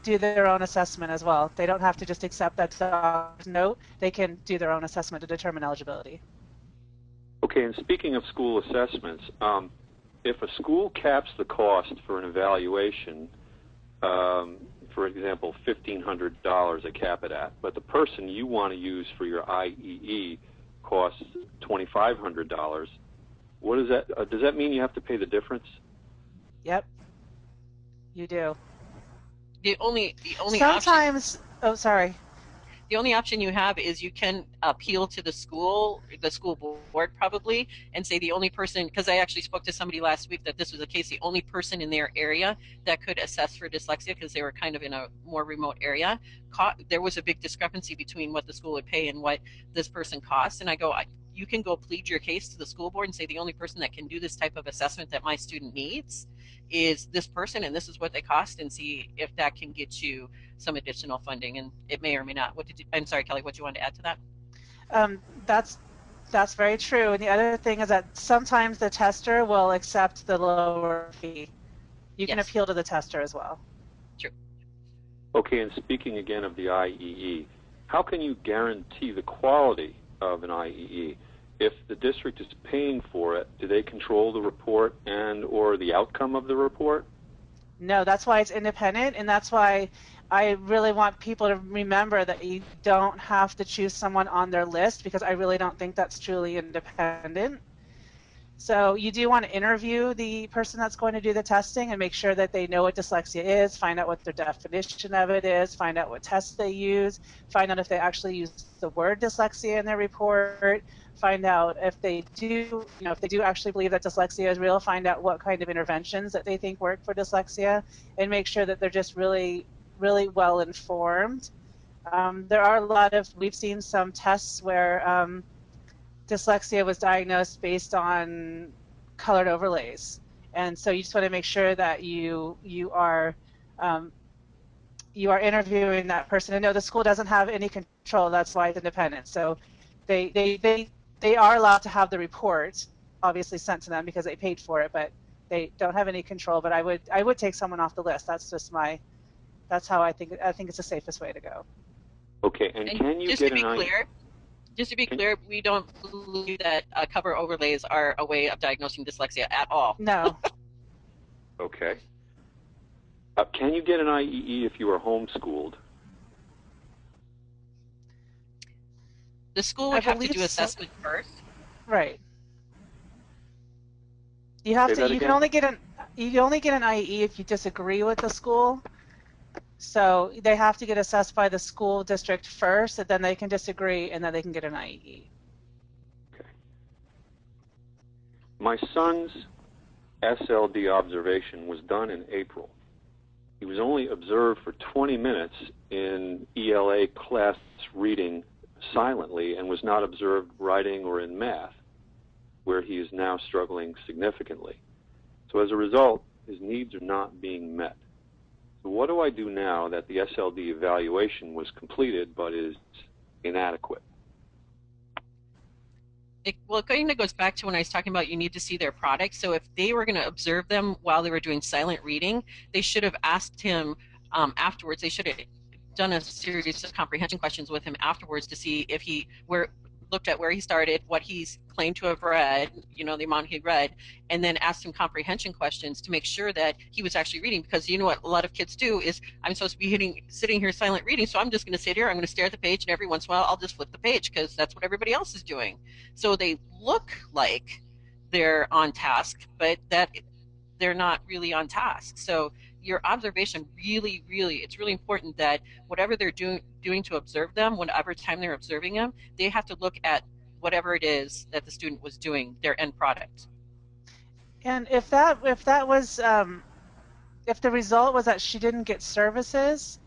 do their own assessment as well. They don't have to just accept that doctor's note. They can do their own assessment to determine eligibility. Okay, and speaking of school assessments, if a school caps the cost for an evaluation, for example, $1,500 they cap it at, but the person you want to use for your IEE costs $2,500, what is that? Does that mean you have to pay the difference? Yep, you do. The only sometimes option, oh sorry. The only option you have is you can appeal to the school board probably, and say the only person, because I actually spoke to somebody last week that this was the case, the only person in their area that could assess for dyslexia, because they were kind of in a more remote area, there was a big discrepancy between what the school would pay and what this person costs. And I go, you can go plead your case to the school board and say the only person that can do this type of assessment that my student needs is this person, and this is what they cost, and see if that can get you some additional funding, and it may or may not. I'm sorry, Kelli, what you wanted to add to that? That's very true. And the other thing is that sometimes the tester will accept the lower fee. You can appeal to the tester as well. True. Okay, and speaking again of the IEE, how can you guarantee the quality of an IEE? If the district is paying for it, do they control the report and or the outcome of the report? No, that's why it's independent, and that's why I really want people to remember that you don't have to choose someone on their list, because I really don't think that's truly independent. So you do want to interview the person that's going to do the testing and make sure that they know what dyslexia is, find out what their definition of it is, find out what tests they use, find out if they actually use the word dyslexia in their report, find out if they do, if they do actually believe that dyslexia is real, find out what kind of interventions that they think work for dyslexia, and make sure that they're just really, really well informed. There are a lot of, we've seen some tests where dyslexia was diagnosed based on colored overlays, and so you just want to make sure that you are interviewing that person. And no, the school doesn't have any control. That's why it's independent. So they are allowed to have the report obviously sent to them because they paid for it, but they don't have any control. But I would take someone off the list. That's how I think it's the safest way to go. Okay, and can you get an idea? Just to be clear, we don't believe that cover overlays are a way of diagnosing dyslexia at all. No. Okay. Can you get an IEE if you are homeschooled? The school would have to do assessment first. Right. You have to. You can only get an IEE if you disagree with the school. So they have to get assessed by the school district first, and then they can disagree, and then they can get an IEE. Okay. My son's SLD observation was done in April. He was only observed for 20 minutes in ELA class reading silently and was not observed writing or in math, where he is now struggling significantly. So as a result, his needs are not being met. So what do I do now that the SLD evaluation was completed but is inadequate? Well, it kind of goes back to when I was talking about you need to see their product. So if they were going to observe them while they were doing silent reading, they should have asked him afterwards. They should have done a series of comprehension questions with him afterwards to see if he looked at where he started, what he's claimed to have read, the amount he read, and then asked him comprehension questions to make sure that he was actually reading. Because what a lot of kids do is, I'm supposed to be sitting here silent reading, so I'm just going to sit here, I'm going to stare at the page, and every once in a while I'll just flip the page because that's what everybody else is doing. So they look like they're on task, but that they're not really on task. So your observation it's really important that whatever they're doing to observe them, whatever time they're observing them, they have to look at whatever it is that the student was doing, their end product. And if the result was that she didn't get services,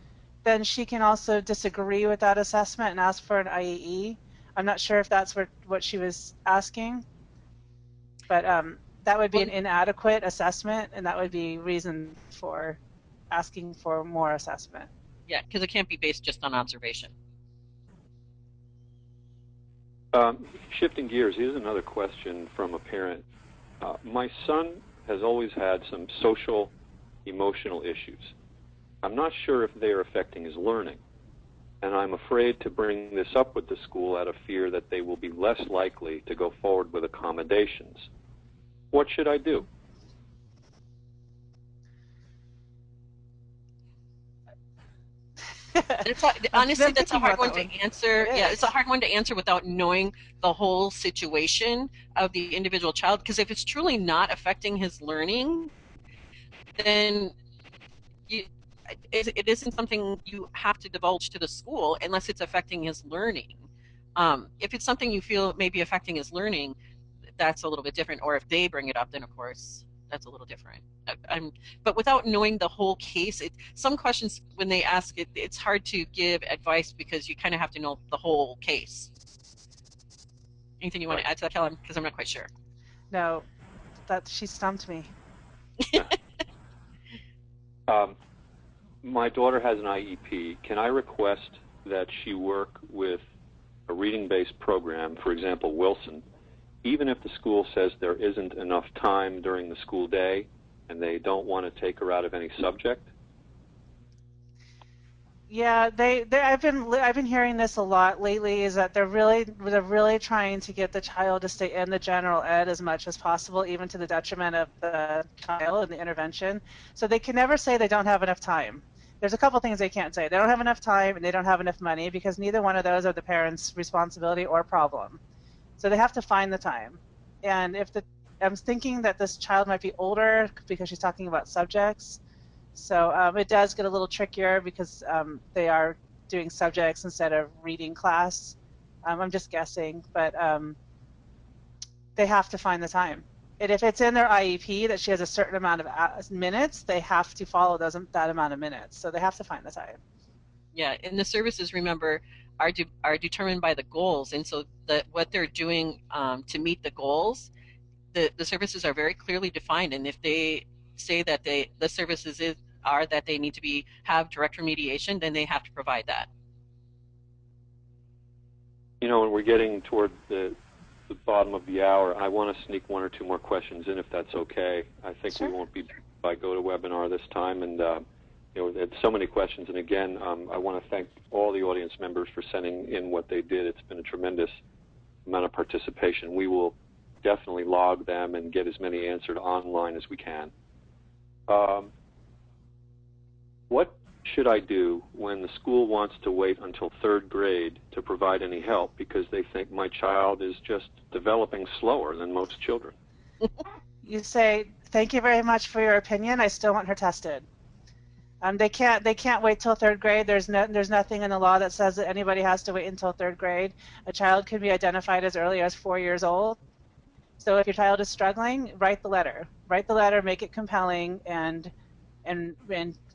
then she can also disagree with that assessment and ask for an IEE. I'm not sure if that's what she was asking, but that would be an inadequate assessment, and that would be reason for asking for more assessment. Yeah, because it can't be based just on observation. Shifting gears, here's another question from a parent. My son has always had some social, emotional issues. I'm not sure if they are affecting his learning, and I'm afraid to bring this up with the school out of fear that they will be less likely to go forward with accommodations. What should I do? Honestly, that's a hard one to answer. Yeah, it's a hard one to answer without knowing the whole situation of the individual child. Because if it's truly not affecting his learning, then it isn't something you have to divulge to the school unless it's affecting his learning. If it's something you feel may be affecting his learning, that's a little bit different. Or if they bring it up, then of course that's a little different. But without knowing the whole case, some questions when they ask it, it's hard to give advice because you kind of have to know the whole case. Anything you want to add to that, Kelli? Because I'm not quite sure. No, she stumped me. My daughter has an IEP. Can I request that she work with a reading-based program, for example, Wilson, even if the school says there isn't enough time during the school day and they don't want to take her out of any subject? Yeah, I've been hearing this a lot lately. Is that they're really trying to get the child to stay in the general ed as much as possible, even to the detriment of the child and the intervention. So they can never say they don't have enough time. There's a couple things they can't say. They don't have enough time and they don't have enough money, because neither one of those are the parent's responsibility or problem. So they have to find the time. And if I'm thinking that this child might be older because she's talking about subjects. So it does get a little trickier because they are doing subjects instead of reading class. I'm just guessing, but they have to find the time. And if it's in their IEP that she has a certain amount of minutes, they have to follow that amount of minutes. So they have to find the time. Yeah, and the services, remember, are determined by the goals, and so what they're doing to meet the goals, the services are very clearly defined. And if they say that the services are that they need to have direct remediation, then they have to provide that. You know, when we're getting toward the bottom of the hour, I want to sneak one or two more questions in, if that's okay. I think Sure. we won't be by GoToWebinar this time, and you know, there's so many questions. And again, I want to thank all the audience members for sending in what they did. It's been a tremendous amount of participation. We will definitely log them and get as many answered online as we can. What should I do when the school wants to wait until 3rd grade to provide any help because they think my child is just developing slower than most children? You say, thank you very much for your opinion. I still want her tested. They can't wait till 3rd grade. There's nothing in the law that says that anybody has to wait until 3rd grade. A child can be identified as early as 4 years old. So if your child is struggling, write the letter. Write the letter, make it compelling, and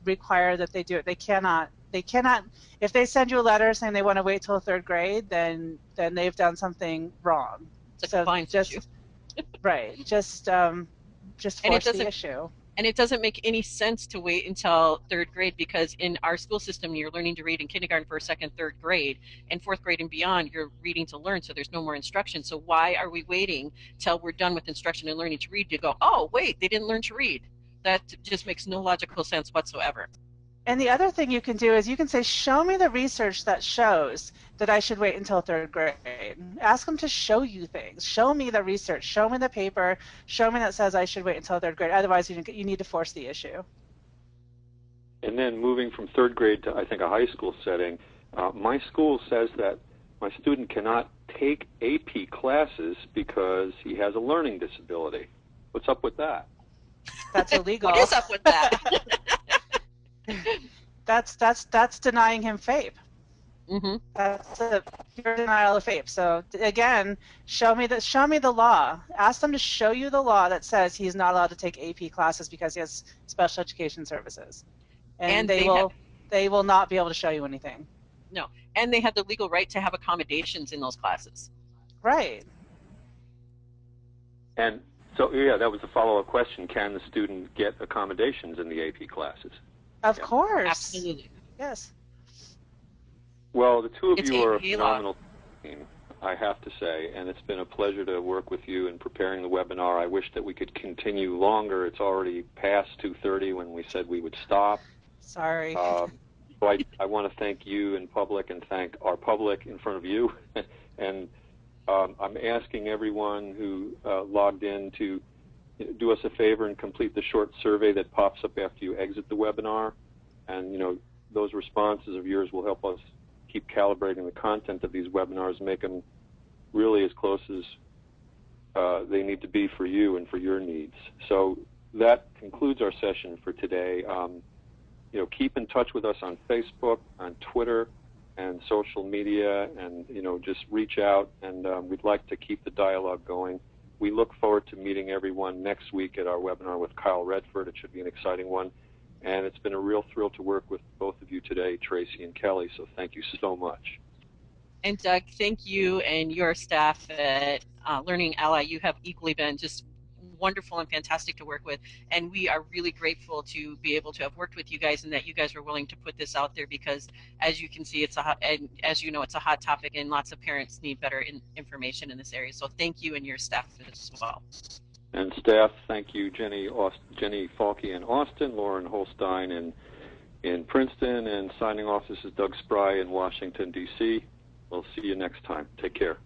require that they do it. They cannot. If they send you a letter saying they want to wait till 3rd grade, then they've done something wrong. It's a So compliance issue. Right. Just force the issue. And it doesn't make any sense to wait until 3rd grade, because in our school system, you're learning to read in kindergarten, 1st, 2nd, 3rd grade, and 4th grade and beyond, you're reading to learn, so there's no more instruction. So why are we waiting till we're done with instruction and learning to read to go, oh, wait, they didn't learn to read? That just makes no logical sense whatsoever. And the other thing you can do is you can say, show me the research that shows that I should wait until 3rd grade. Ask them to show you things. Show me the research. Show me the paper. Show me that says I should wait until 3rd grade. Otherwise, you need to force the issue. And then moving from 3rd grade to, I think, a high school setting, my school says that my student cannot take AP classes because he has a learning disability. What's up with that? That's illegal. What is up with that? That's denying him FAPE. Mm-hmm. That's a pure denial of FAPE. So again, show me the law. Ask them to show you the law that says he's not allowed to take AP classes because he has special education services, and they will not be able to show you anything. No, and they have the legal right to have accommodations in those classes. Right. And so, yeah, that was a follow-up question. Can the student get accommodations in the AP classes? Of course. Absolutely. Yes. Well, the two of It's you are a AP law. phenomenal team, I have to say, and it's been a pleasure to work with you in preparing the webinar. I wish that we could continue longer. It's already past 2:30 when we said we would stop. Sorry. So I want to thank you in public and thank our public in front of you. And I'm asking everyone who logged in to do us a favor and complete the short survey that pops up after you exit the webinar. And, you know, those responses of yours will help us keep calibrating the content of these webinars, make them really as close as they need to be for you and for your needs. So that concludes our session for today. You know, keep in touch with us on Facebook, on Twitter, and social media, and, you know, just reach out, and we'd like to keep the dialogue going. We look forward to meeting everyone next week at our webinar with Kyle Redford. It should be an exciting one. And it's been a real thrill to work with both of you today, Tracy and Kelly, so thank you so much. And Doug, thank you and your staff at Learning Ally. You have equally been just wonderful and fantastic to work with, and we are really grateful to be able to have worked with you guys and that you guys were willing to put this out there, because as you can see, it's as you know, it's a hot topic and lots of parents need better information in this area. So thank you and your staff as well. And staff, thank you, Jenny Falke in Austin, Lauren Holstein in Princeton, and signing off, this is Doug Spry in Washington, D.C. We'll see you next time. Take care.